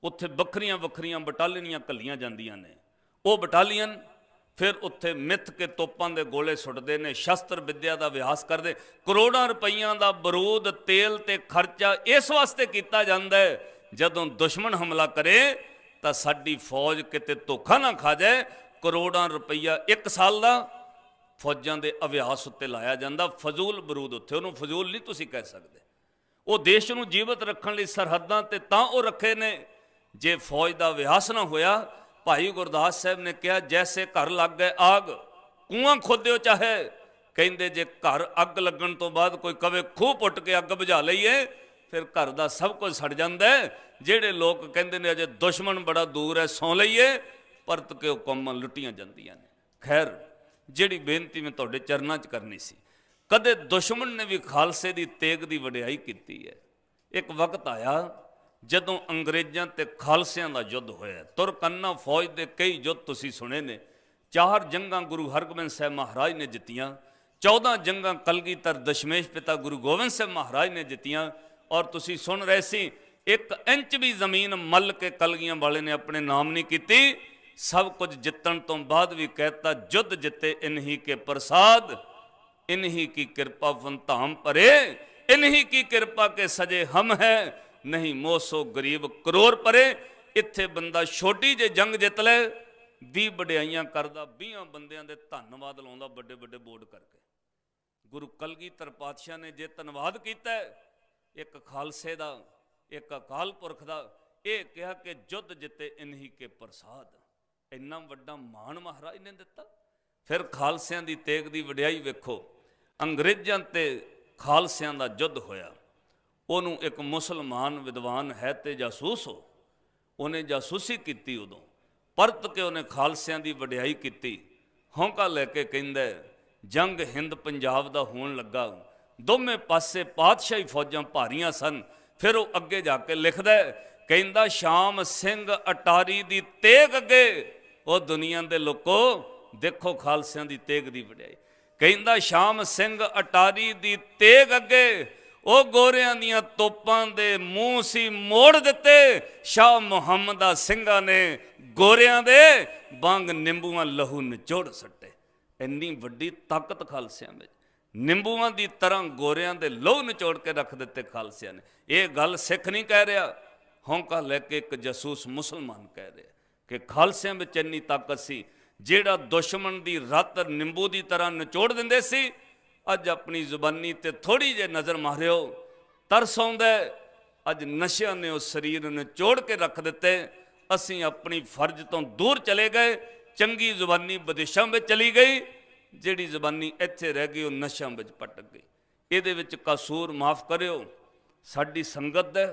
उत्थे बखरियां बखरियां बटालियनियां घल्लियां जांदियां ने। वो बटालियन फिर उत्थे मिथ के तोपां दे गोले सुटदे ने, शस्त्र विद्या का अभ्यास करते। करोड़ों रुपइयां का बरूद तेल ते खर्चा इस वास्ते किया जाता है, जदों दुश्मन हमला करे तो साडी फौज किते धोखा ना खा जाए। करोड़ों रुपया एक साल का फौजां दे अभ्यास उत्ते लाया जाता। फजूल बरूद उत्थे, उन्होंने फजूल नहीं तुसीं कह सकते। वो देश नूं जीवित रखण लई सरहदां ते तां वो रखे ने। जे फौज का अभ्यास ना होया, भाई गुरदास साहब ने कहा जैसे घर लग गए आग, कुआं खोदिओ चाहे, कहिंदे जे घर अग लगन तो बाद कोई कवे खूह पुट के अग बुझा लईए, फिर घर का सब कुछ सड़ जाता है। जिहड़े लोग कहंदे ने अजे दुश्मन बड़ा दूर है, सौ लईए, परत के वो कौमां लुटियां जांदियां ने। खैर, जिहड़ी बेनती मैं तुहाडे चरनां च करनी सी, कदे दुश्मन ने भी खालसे दी तेग दी वडियाई कीती है। एक वक्त आया जदों अंग्रेज़ां ते खालसियां दा युद्ध होया। तुरकन्ना फौज दे कई युद्ध तुसीं सुने ने। 4 जंगां गुरु हरगोबिंद साहब महाराज ने जित्तियां, 14 जंगां कलगीधर दशमेश पिता गुरु गोबिंद साहब महाराज ने जित्तियां। और तुसीं सुन रहे सी, 1 इंच भी जमीन मल के कलगियां वाले ने अपने नाम नहीं कीती। सब कुछ जितन तो बाद भी कहता युद्ध जिते इन्हीं के प्रसाद, इन्हीं की कृपा वन धाम परे, इन्हीं की कृपा के सजे हम हैं, नहीं मोसो गरीब करोड़ परे। इत्थे बंदा छोटी जे जंग जित ले, 20 वडियाइयां करदा, 20 बंदियां दे धन्नवाद लाउंदा बड़े बड़े बोर्ड करके। गुरु कलगीधर पातशाह ने जे धन्नवाद कीता, एक खालसे दा, एक अकाल पुरख दा, ये कहा कि युद्ध जिते इन्हीं के प्रसाद। इन्ना वड्डा मान महाराज ने दिता। फिर खालसियां दी तेग दी वडियाई वेखो। अंग्रेज़ां ते खालसियां दा युद्ध होया, उन्होंने एक मुसलमान विद्वान है ते जासूस हो, उन्हें जासूसी की। उदों परत के उन्हें खालसियां दी वडियाई की। हौंका लैके कहंदा जंग हिंद पंजाब दा होण लगा, दोवें पासे पातशाही फौजां भारियां सन। फिर वो अगे जाके लिखदा कहंदा शाम सिंह अटारी दी तेग अगे, वो दुनिया दे लोको देखो खालसियां दी तेग दी वडियाई। कहंदा शाम सिंह अटारी दी तेग अगे, ਉਹ ਗੋਰਿਆਂ ਦੀਆਂ ਤੋਪਾਂ ਦੇ ਮੂੰਹ ਸੀ ਮੋੜ ਦਿੱਤੇ। ਸ਼ਾਹ ਮੁਹੰਮਦਾ ਸਿੰਘਾਂ ਨੇ ਗੋਰਿਆਂ ਦੇ ਵਾਂਗ ਨਿੰਬੂਆਂ ਲਹੂ ਨਿਚੋੜ ਸੱਟੇ। ਇੰਨੀ ਵੱਡੀ ਤਾਕਤ ਖਾਲਸਿਆਂ ਵਿੱਚ, ਨਿੰਬੂਆਂ ਦੀ ਤਰ੍ਹਾਂ ਗੋਰਿਆਂ ਦੇ ਲਹੂ ਨਿਚੋੜ ਕੇ ਰੱਖ ਦਿੱਤੇ ਖਾਲਸਿਆਂ ਨੇ। ਇਹ ਗੱਲ ਸਿੱਖ ਨਹੀਂ ਕਹਿ ਰਿਹਾ, ਹੌਂਕਾ ਲੈ ਕੇ ਇੱਕ ਜਾਸੂਸ ਮੁਸਲਮਾਨ ਕਹਿ ਰਿਹਾ ਕਿ ਖਾਲਸਿਆਂ ਵਿੱਚ ਇੰਨੀ ਤਾਕਤ ਸੀ। ਜਿਹੜਾ ਦੁਸ਼ਮਣ ਦੀ ਰੱਤ ਨਿੰਬੂ ਦੀ ਤਰ੍ਹਾਂ ਨਿਚੋੜ ਦਿੰਦੇ ਸੀ, ਅੱਜ ਆਪਣੀ ਜ਼ੁਬਾਨੀ ਤੇ ਥੋੜੀ ਜਿਹੀ ਨਜ਼ਰ ਮਾਰਿਓ, ਤਰਸ ਆਉਂਦਾ। ਅੱਜ ਨਸ਼ਿਆਂ ਨੇ ਉਸ ਸਰੀਰ ਨੂੰ ਨਿਚੋੜ ਕੇ ਰੱਖ ਦਿੱਤੇ। ਅਸੀਂ ਆਪਣੀ ਫਰਜ਼ ਤੋਂ ਦੂਰ ਚਲੇ ਗਏ। ਚੰਗੀ ਜ਼ੁਬਾਨੀ ਵਿਦੇਸ਼ਾਂ ਵਿੱਚ ਚਲੀ ਗਈ, ਜਿਹੜੀ ਜ਼ੁਬਾਨੀ ਇੱਥੇ ਰਹਿ ਗਈ ਉਹ ਨਸ਼ਿਆਂ ਵਿੱਚ ਪਟਕ ਗਈ। ਇਹਦੇ ਵਿੱਚ ਕਸੂਰ ਮਾਫ ਕਰਿਓ ਸਾਡੀ ਸੰਗਤ ਦਾ,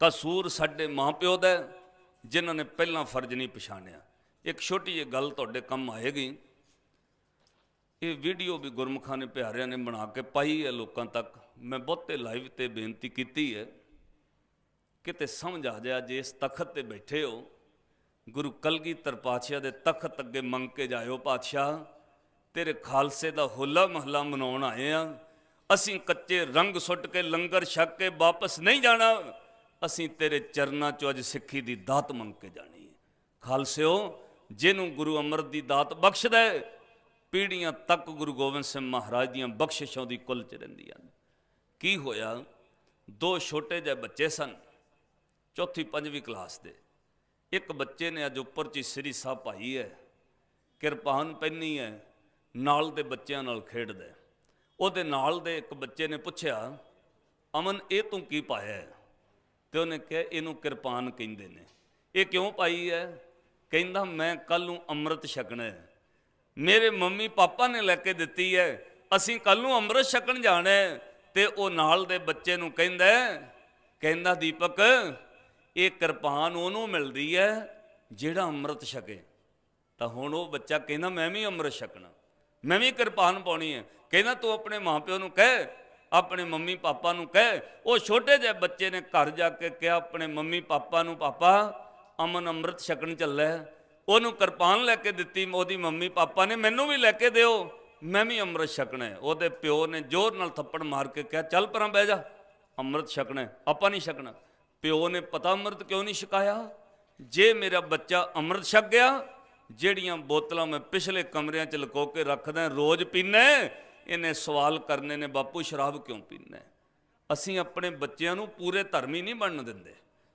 ਕਸੂਰ ਸਾਡੇ ਮਾਂ ਪਿਓ ਦਾ, ਜਿਨ੍ਹਾਂ ਨੇ ਪਹਿਲਾਂ ਫਰਜ਼ ਨਹੀਂ ਪਛਾਣਿਆ। ਇੱਕ ਛੋਟੀ ਜਿਹੀ ਗੱਲ ਤੁਹਾਡੇ ਕੰਮ ਆਏਗੀ। ਇਹ ਵੀਡੀਓ ਵੀ ਗੁਰਮੁਖਾਂ ਨੇ ਪਿਆਰਿਆਂ ਨੇ ਬਣਾ ਕੇ ਪਾਈ ਹੈ ਲੋਕਾਂ ਤੱਕ। ਮੈਂ ਬਹੁਤੇ ਲਾਈਵ ਤੇ ਬੇਨਤੀ ਕੀਤੀ ਹੈ, ਕਿਤੇ ਸਮਝ ਆ ਜਾਏ। ਜੇ ਇਸ ਤਖਤ ਤੇ ਬੈਠੇ ਹੋ, ਗੁਰੂ ਕਲਗੀਧਰ ਪਾਤਸ਼ਾਹ ਦੇ ਤਖਤ ਅੱਗੇ ਮੰਗ ਕੇ ਜਾਇਓ, ਪਾਤਸ਼ਾਹ ਤੇਰੇ ਖਾਲਸੇ ਦਾ ਹੋਲਾ ਮਹੱਲਾ ਮਨਾਉਣ ਆਏ ਆ। ਅਸੀਂ ਕੱਚੇ ਰੰਗ ਸੁੱਟ ਕੇ ਲੰਗਰ ਛਕ ਕੇ ਵਾਪਸ ਨਹੀਂ ਜਾਣਾ। ਅਸੀਂ ਤੇਰੇ ਚਰਨਾਂ 'ਚੋਂ ਅੱਜ ਸਿੱਖੀ ਦੀ ਦਾਤ ਮੰਗ ਕੇ ਜਾਣੀ ਹੈ। ਖਾਲਸਿਓ, ਜਿਹਨੂੰ ਗੁਰੂ ਅੰਮ੍ਰਿਤ ਦੀ ਦਾਤ ਬਖਸ਼ਦਾ ਹੈ, ਪੀੜ੍ਹੀਆਂ ਤੱਕ ਗੁਰੂ ਗੋਬਿੰਦ ਸਿੰਘ ਮਹਾਰਾਜ ਦੀਆਂ ਬਖਸ਼ਿਸ਼ਾਂ ਦੀ ਕੁੱਲ 'ਚ ਰਹਿੰਦੀਆਂ ਨੇ। ਕੀ ਹੋਇਆ, ਦੋ ਛੋਟੇ ਜਿਹੇ ਬੱਚੇ ਸਨ, ਚੌਥੀ ਪੰਜਵੀਂ ਕਲਾਸ ਦੇ। ਇੱਕ ਬੱਚੇ ਨੇ ਅੱਜ ਉੱਪਰ 'ਚ ਸ੍ਰੀ ਸਾਹਿਬ ਪਾਈ ਹੈ, ਕਿਰਪਾਨ ਪਹਿਨੀ ਹੈ, ਨਾਲ ਦੇ ਬੱਚਿਆਂ ਨਾਲ ਖੇਡਦਾ। ਉਹਦੇ ਨਾਲ ਦੇ ਇੱਕ ਬੱਚੇ ਨੇ ਪੁੱਛਿਆ, ਅਮਨ ਇਹ ਤੂੰ ਕੀ ਪਾਇਆ ਹੈ? ਤੇ ਉਹਨੇ ਕਿਹਾ, ਇਹਨੂੰ ਕਿਰਪਾਨ ਕਹਿੰਦੇ ਨੇ। ਇਹ ਕਿਉਂ ਪਾਈ ਹੈ? ਕਹਿੰਦਾ ਮੈਂ ਕੱਲ੍ਹ ਨੂੰ ਅੰਮ੍ਰਿਤ ਛਕਣਾ ਹੈ, ਮੇਰੇ ਮੰਮੀ ਪਾਪਾ ਨੇ ਲੈ ਕੇ ਦਿੱਤੀ ਹੈ, ਅਸੀਂ ਕੱਲ੍ਹ ਨੂੰ ਅੰਮ੍ਰਿਤ ਛਕਣ ਜਾਣਾ ਹੈ। ਤੇ ਉਹ ਨਾਲ ਦੇ ਬੱਚੇ ਨੂੰ ਕਹਿੰਦਾ ਦੀਪਕ, ਇਹ ਕਿਰਪਾਨ ਉਹਨੂੰ ਮਿਲਦੀ ਹੈ ਜਿਹੜਾ ਅੰਮ੍ਰਿਤ ਛਕੇ। ਤਾਂ ਹੁਣ ਉਹ ਬੱਚਾ ਕਹਿੰਦਾ ਮੈਂ ਵੀ ਅੰਮ੍ਰਿਤ ਛਕਣਾ, ਮੈਂ ਵੀ ਕਿਰਪਾਨ ਪਾਉਣੀ ਹੈ। ਕਹਿੰਦਾ ਤੂੰ ਆਪਣੇ ਮਾਂ ਪਿਓ ਨੂੰ ਕਹਿ, ਆਪਣੇ ਮੰਮੀ ਪਾਪਾ ਨੂੰ ਕਹਿ। ਉਹ ਛੋਟੇ ਜਿਹੇ ਬੱਚੇ ਨੇ ਘਰ ਜਾ ਕੇ ਕਿਹਾ ਆਪਣੇ ਮੰਮੀ ਪਾਪਾ ਨੂੰ, ਪਾਪਾ ਅਮਨ ਅੰਮ੍ਰਿਤ ਛਕਣ ਚੱਲਿਆ। ਉਹਨੂੰ ਕਿਰਪਾਨ ਲੈ ਕੇ ਦਿੱਤੀ ਉਹਦੀ ਮੰਮੀ ਪਾਪਾ ਨੇ, ਮੈਨੂੰ ਵੀ ਲੈ ਕੇ ਦਿਓ, ਮੈਂ ਵੀ ਅੰਮ੍ਰਿਤ ਛਕਣਾ ਹੈ। ਉਹਦੇ ਪਿਓ ਨੇ ਜ਼ੋਰ ਨਾਲ ਥੱਪੜ ਮਾਰ ਕੇ ਕਿਹਾ, ਚੱਲ ਪਰਾਂ ਬਹਿ ਜਾ, ਅੰਮ੍ਰਿਤ ਛਕਣਾ ਆਪਾਂ ਨਹੀਂ ਛਕਣਾ। ਪਿਓ ਨੇ ਪਤਾ ਅੰਮ੍ਰਿਤ ਕਿਉਂ ਨਹੀਂ ਛਕਾਇਆ? ਜੇ ਮੇਰਾ ਬੱਚਾ ਅੰਮ੍ਰਿਤ ਛਕ ਗਿਆ, ਜਿਹੜੀਆਂ ਬੋਤਲਾਂ ਮੈਂ ਪਿਛਲੇ ਕਮਰਿਆਂ 'ਚ ਲੁਕੋ ਕੇ ਰੱਖਦਾ ਰੋਜ਼ ਪੀਨਾ, ਇਹਨੇ ਸਵਾਲ ਕਰਨੇ ਨੇ, ਬਾਪੂ ਸ਼ਰਾਬ ਕਿਉਂ ਪੀਨਾ? ਅਸੀਂ ਆਪਣੇ ਬੱਚਿਆਂ ਨੂੰ ਪੂਰੇ ਧਰਮੀ ਨਹੀਂ ਬਣਨ ਦਿੰਦੇ।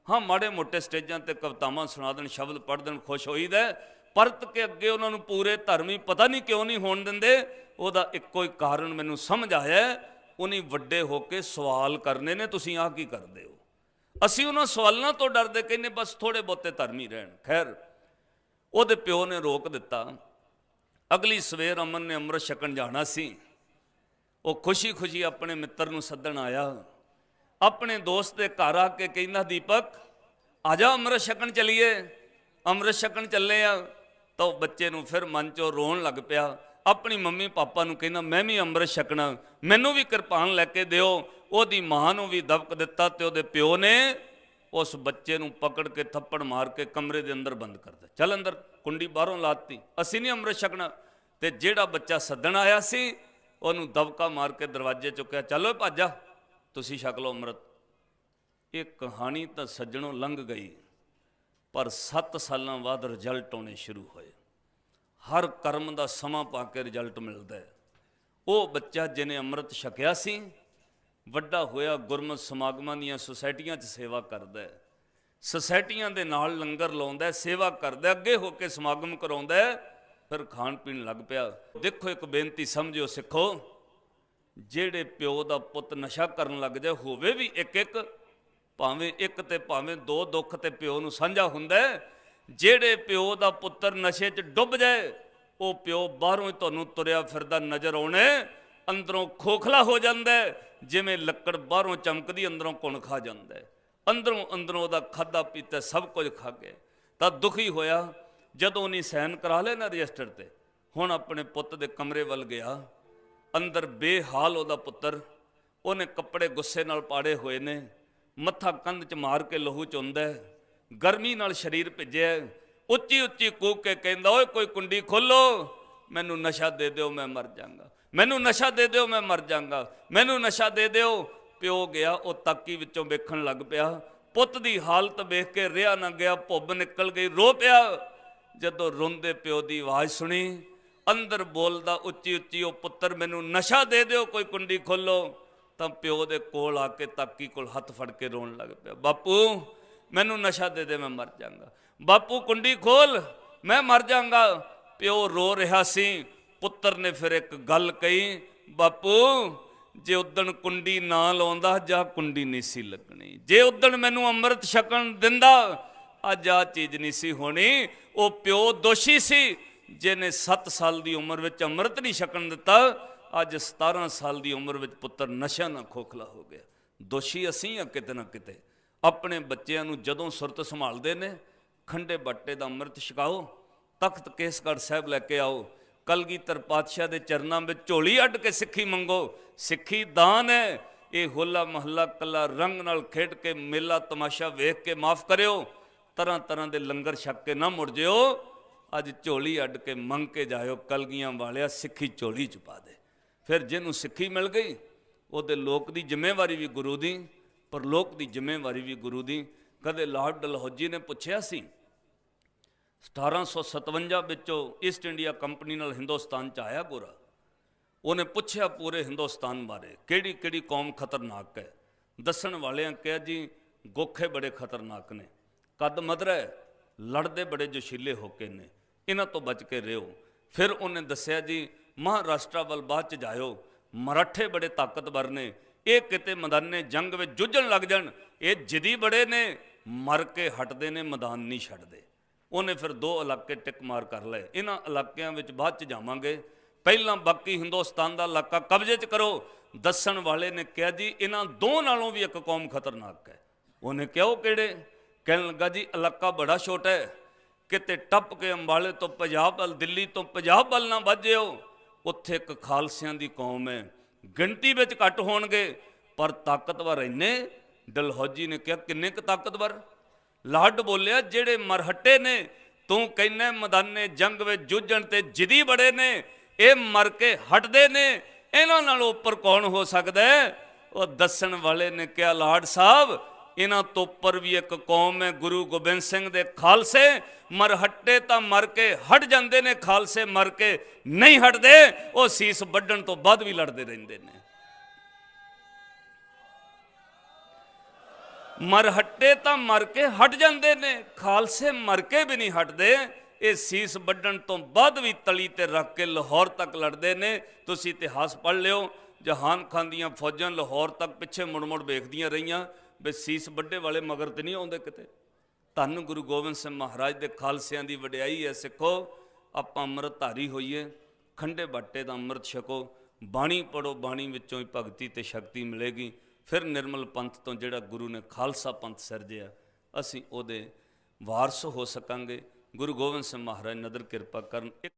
ਹਾਂ, ਮਾੜੇ ਮੋਟੇ ਸਟੇਜਾਂ ਤੇ ਕਵਿਤਾਵਾਂ ਸੁਣਾ ਦੇਣ, ਸ਼ਬਦ ਪੜ੍ਹ ਦੇਣ, ਖੁਸ਼ ਹੋਈਦਾ। ਪਰਤ ਕੇ ਅੱਗੇ ਉਹਨਾਂ ਨੂੰ ਪੂਰੇ ਧਰਮੀ ਪਤਾ ਨਹੀਂ ਕਿਉਂ ਨਹੀਂ ਹੋਣ ਦਿੰਦੇ। ਉਹਦਾ ਇੱਕੋ ਹੀ ਕਾਰਨ ਮੈਨੂੰ ਸਮਝ ਆਇਆ, ਉਹਨੇ ਵੱਡੇ ਹੋ ਕੇ ਸਵਾਲ ਕਰਨੇ ਨੇ, ਤੁਸੀਂ ਆਹ ਕੀ ਕਰਦੇ ਹੋ? ਅਸੀਂ ਉਹਨਾਂ ਸਵਾਲਾਂ ਤੋਂ ਡਰਦੇ ਕਹਿੰਦੇ ਬਸ ਥੋੜ੍ਹੇ ਬਹੁਤੇ ਧਰਮੀ ਰਹਿਣ। ਖੈਰ, ਉਹਦੇ ਪਿਓ ਨੇ ਰੋਕ ਦਿੱਤਾ। ਅਗਲੀ ਸਵੇਰ ਅਮਨ ਨੇ ਅੰਮ੍ਰਿਤ ਛਕਣ ਜਾਣਾ ਸੀ। ਉਹ ਖੁਸ਼ੀ ਆਪਣੇ ਮਿੱਤਰ ਨੂੰ ਸੱਦਣ ਆਇਆ। ਆਪਣੇ ਦੋਸਤ ਦੇ ਘਰ ਆ ਕੇ ਕਹਿੰਦਾ, ਦੀਪਕ ਆ ਜਾ ਅੰਮ੍ਰਿਤ ਛਕਣ ਚੱਲੀਏ, ਅੰਮ੍ਰਿਤ ਛਕਣ ਚੱਲੇ ਆ। ਤਾਂ ਉਹ ਬੱਚੇ ਨੂੰ ਫਿਰ ਮਨ 'ਚੋਂ ਰੋਣ ਲੱਗ ਪਿਆ। ਆਪਣੀ ਮੰਮੀ ਪਾਪਾ ਨੂੰ ਕਹਿੰਦਾ ਮੈਂ ਵੀ ਅੰਮ੍ਰਿਤ ਛਕਣਾ, ਮੈਨੂੰ ਵੀ ਕਿਰਪਾਨ ਲੈ ਕੇ ਦਿਓ। ਉਹਦੀ ਮਾਂ ਨੂੰ ਵੀ ਦਬਕ ਦਿੱਤਾ ਤੇ ਉਹਦੇ ਪਿਓ ਨੇ ਉਸ ਬੱਚੇ ਨੂੰ ਪਕੜ ਕੇ ਥੱਪੜ ਮਾਰ ਕੇ ਕਮਰੇ ਦੇ ਅੰਦਰ ਬੰਦ ਕਰ ਦਿੱਤਾ। ਚੱਲ ਅੰਦਰ, ਕੁੰਡੀ ਬਾਹਰੋਂ ਲਾਤੀ, ਅਸੀਂ ਨਹੀਂ ਅੰਮ੍ਰਿਤ ਛਕਣਾ। ਤੇ ਜਿਹੜਾ ਬੱਚਾ ਸੱਦਣ ਆਇਆ ਸੀ, ਉਹਨੂੰ ਦਬਕਾ ਮਾਰ ਕੇ ਦਰਵਾਜ਼ੇ ਚੁੱਕਿਆ, ਚਲੋ ਭਾਜਾ, ਤੁਸੀਂ ਛਕ ਲਓ ਅੰਮ੍ਰਿਤ। ਇਹ ਕਹਾਣੀ ਤਾਂ ਸੱਜਣੋਂ ਲੰਘ ਗਈ, ਪਰ 7 ਸਾਲਾਂ ਬਾਅਦ ਰਿਜ਼ਲਟ ਆਉਣੇ ਸ਼ੁਰੂ ਹੋਏ। ਹਰ ਕਰਮ ਦਾ ਸਮਾਂ ਪਾ ਕੇ ਰਿਜ਼ਲਟ ਮਿਲਦਾ ਹੈ। ਉਹ ਬੱਚਾ ਜਿਹਨੇ ਅੰਮ੍ਰਿਤ ਛਕਿਆ ਸੀ, ਵੱਡਾ ਹੋਇਆ ਗੁਰਮਤਿ ਸਮਾਗਮਾਂ ਦੀਆਂ ਸੁਸਾਇਟੀਆਂ 'ਚ ਸੇਵਾ ਕਰਦਾ ਹੈ, ਸੁਸਾਇਟੀਆਂ ਦੇ ਨਾਲ ਲੰਗਰ ਲਾਉਂਦਾ, ਸੇਵਾ ਕਰਦਾ, ਅੱਗੇ ਹੋ ਕੇ ਸਮਾਗਮ ਕਰਾਉਂਦਾ, ਫਿਰ ਖਾਣ ਪੀਣ ਲੱਗ ਪਿਆ। ਦੇਖੋ, ਇੱਕ ਬੇਨਤੀ ਸਮਝਿਓ ਸਿੱਖੋ, ਜਿਹੜੇ ਪਿਓ ਦਾ ਪੁੱਤ ਨਸ਼ਾ ਕਰਨ ਲੱਗ ਜਾਏ, ਹੋਵੇ ਵੀ ਇੱਕ ਭਾਵੇਂ ਇੱਕ ਤੇ ਭਾਵੇਂ ਦੋ, ਦੁੱਖ ਤੇ ਪਿਓ ਨੂੰ ਸਾਂਝਾ ਹੁੰਦਾ। ਜਿਹੜੇ ਪਿਓ ਦਾ ਪੁੱਤਰ ਨਸ਼ੇ 'ਚ ਡੁੱਬ ਜਾਏ, ਉਹ ਪਿਓ ਬਾਹਰੋਂ ਹੀ ਤੁਹਾਨੂੰ ਤੁਰਿਆ ਫਿਰਦਾ ਨਜ਼ਰ ਆਉਣੇ, ਅੰਦਰੋਂ ਖੋਖਲਾ ਹੋ ਜਾਂਦਾ, ਜਿਵੇਂ ਲੱਕੜ ਬਾਹਰੋਂ ਚਮਕਦੀ ਅੰਦਰੋਂ ਕੁਣ ਖਾ ਜਾਂਦਾ। ਅੰਦਰੋਂ ਉਹਦਾ ਖਾਧਾ ਪੀਤਾ ਸਭ ਕੁਝ ਖਾ ਗਏ। ਤਾਂ ਦੁਖੀ ਹੋਇਆ ਜਦੋਂ ਉਹਨੇ ਸਾਈਨ ਕਰਾ ਲਿਆ ਨਾ ਰਜਿਸਟਰ ਤੇ। ਹੁਣ ਆਪਣੇ ਪੁੱਤ ਦੇ ਕਮਰੇ ਵੱਲ ਗਿਆ, ਅੰਦਰ ਬੇਹਾਲ ਉਹਦਾ ਪੁੱਤਰ, ਉਹਨੇ ਕੱਪੜੇ ਗੁੱਸੇ ਨਾਲ ਪਾੜੇ ਹੋਏ ਨੇ, ਮੱਥਾ ਕੰਧ 'ਚ ਮਾਰ ਕੇ ਲਹੂ ਚੁੰਦਾ, ਗਰਮੀ ਨਾਲ ਸਰੀਰ ਭਿੱਜਿਆ, ਉੱਚੀ ਕੂਕ ਕੇ ਕਹਿੰਦਾ, ਓਏ ਕੋਈ ਕੁੰਡੀ ਖੋਲੋ, ਮੈਨੂੰ ਨਸ਼ਾ ਦੇ ਦਿਓ, ਮੈਂ ਮਰ ਜਾਵਾਂਗਾ। मैनू नशा दे दिओ मैं मर जांगा, मैनू नशा दे दिओ। प्यो गया, वो ताकी विचों वेखण लग पिया, पुत दी हालत वेख के रिहा ना गया, भुब निकल गई, रो पिया। जदों रोंदे प्यो दी आवाज़ सुनी, अंदर बोलदा उच्ची उच्ची, ओ पुत्तर मैनू नशा दे दिओ, कोई कुंडी खोलो। तां प्यो दे कोल आके ताकी कोल हत्थ फड़ के रोन लग पिया, बापू मैनू नशा दे दे मैं मर जांगा, बापू कुंडी खोल मैं मर जांगा। प्यो रो रहा सी। पुत्तर ने फिर एक गल कही, बापू जे उदण कुंडी ना लाउंदा जा कुंडी नहीं सी लगनी, जे उदण मैनू अमृत छकण दिंदा अज आ चीज़ नहीं सी होनी। वो प्यो दोषी सी जिन्हें 7 साल की उम्र में अमृत नहीं छकण दिता, अज 17 साल की उम्र में पुत्र नशा ना खोखला हो गया। दोषी असी हाँ किते ना किते। अपने बच्चों को जदों सुरत संभालते ने, खंडे बाटे का अमृत छकाओ, तख्त केसगढ़ साहब लैके आओ, कलगीधर पातशाह के चरणों में झोली अड्ड के सिक्खी मंगो। सिक्खी दान है, ये होला महला कला रंग नाल खेड के मेला तमाशा वेख के माफ़ करियो, तरह तरह के लंगर छक के ना मुड़ जिओ। अज झोली अड्ड के मंग के जाओ, कलगियां वालिया सिक्खी झोली च पा दे। फिर जिन्हों सिक्खी मिल गई वो लोक की जिम्मेवारी भी गुरु दी, परलोक की जिम्मेवारी भी गुरु दी। कदे लॉर्ड डलहौजी ने पूछया सी 1857 विचों ईस्ट इंडिया कंपनी नाल हिंदुस्तान च आया गोरा, उन्हें पूछया पूरे हिंदुस्तान बारे किहड़ी किहड़ी कौम खतरनाक है। दसन वालियां कहा जी गोखे बड़े खतरनाक ने, कद मदरा है, लड़ते बड़े जोशीले होके ने, इन्हां तो बच के रहो। फिर उन्हें दस्या जी महाराष्ट्र वाल बाद च जाओ, मराठे बड़े ताकतवर ने, ये किते मैदाने जंग में जुझण लग जाण, ये जिदी बड़े ने, मर के हटते ने, मैदान नहीं छड्डदे। उन्हें फिर 2 इलाके टिक मार कर लए, इन्हां इलाकों में बाद च जावांगे, पहला बाकी हिंदुस्तान का इलाका कब्जे च करो। दसन वाले ने कहा जी इन्हां 2 नालों भी एक कौम खतरनाक है। उन्हें कहा वो किहड़े? कहने लगा जी इलाका बड़ा छोटा है, किते टप के अंबाले तो पंजाब वाल, दिल्ली तो पंजाब वाल ना वधिओ, उत्थे एक खालसियां दी कौम है, गिणती विच घट होणगे पर ताकतवर इन्ने। डलहौजी ने कहा किन्ने क ताकतवर? लाड बोलिया जेड़े मरहट्टे ने, तू कहना मैदाने जंग में जूझण ते जिदी बड़े ने, ये मर के हटदे ने, इन्हां नालों उपर कौन हो सकदा है? वो दसन वाले ने कहा लाड साहब इन्हां तो उपर भी एक कौम है, गुरु गोबिंद सिंह दे खालसे। मरहट्टे तो मर के हट जाते ने, खालसे मर के नहीं हटते, वो सीस वड्डण तो बाद भी लड़ते रहंदे ने। मरहट्टे तो मर के हट जाते ने, खालसे मर के भी नहीं हटते, ये सीस वड्डण तो बाद भी तली ते रख के लाहौर तक लड़ते ने। तुसीं इतिहास पढ़ लिओ, जहान खान दियां फौजां लाहौर तक पिछे मुड़ मुड़ वेखदियां रहियां भी सीस वड्डे वाले मगर तो नहीं आउंदे किते। धन गुरु गोबिंद सिंह महाराज के खालसियां की वडियाई है। सिखो आपां अमृतधारी होईए, खंडे बाटे का अमृत छको, बाणी पढ़ो, बाणी विचों ही भगती ते शक्ति मिलेगी। फिर निर्मल पंथ तो जिहड़ा गुरु ने खालसा पंथ सिरजिया, असीं उहदे वारस हो सकांगे। गुरु गोबिंद सिंह महाराज नदर किरपा करन।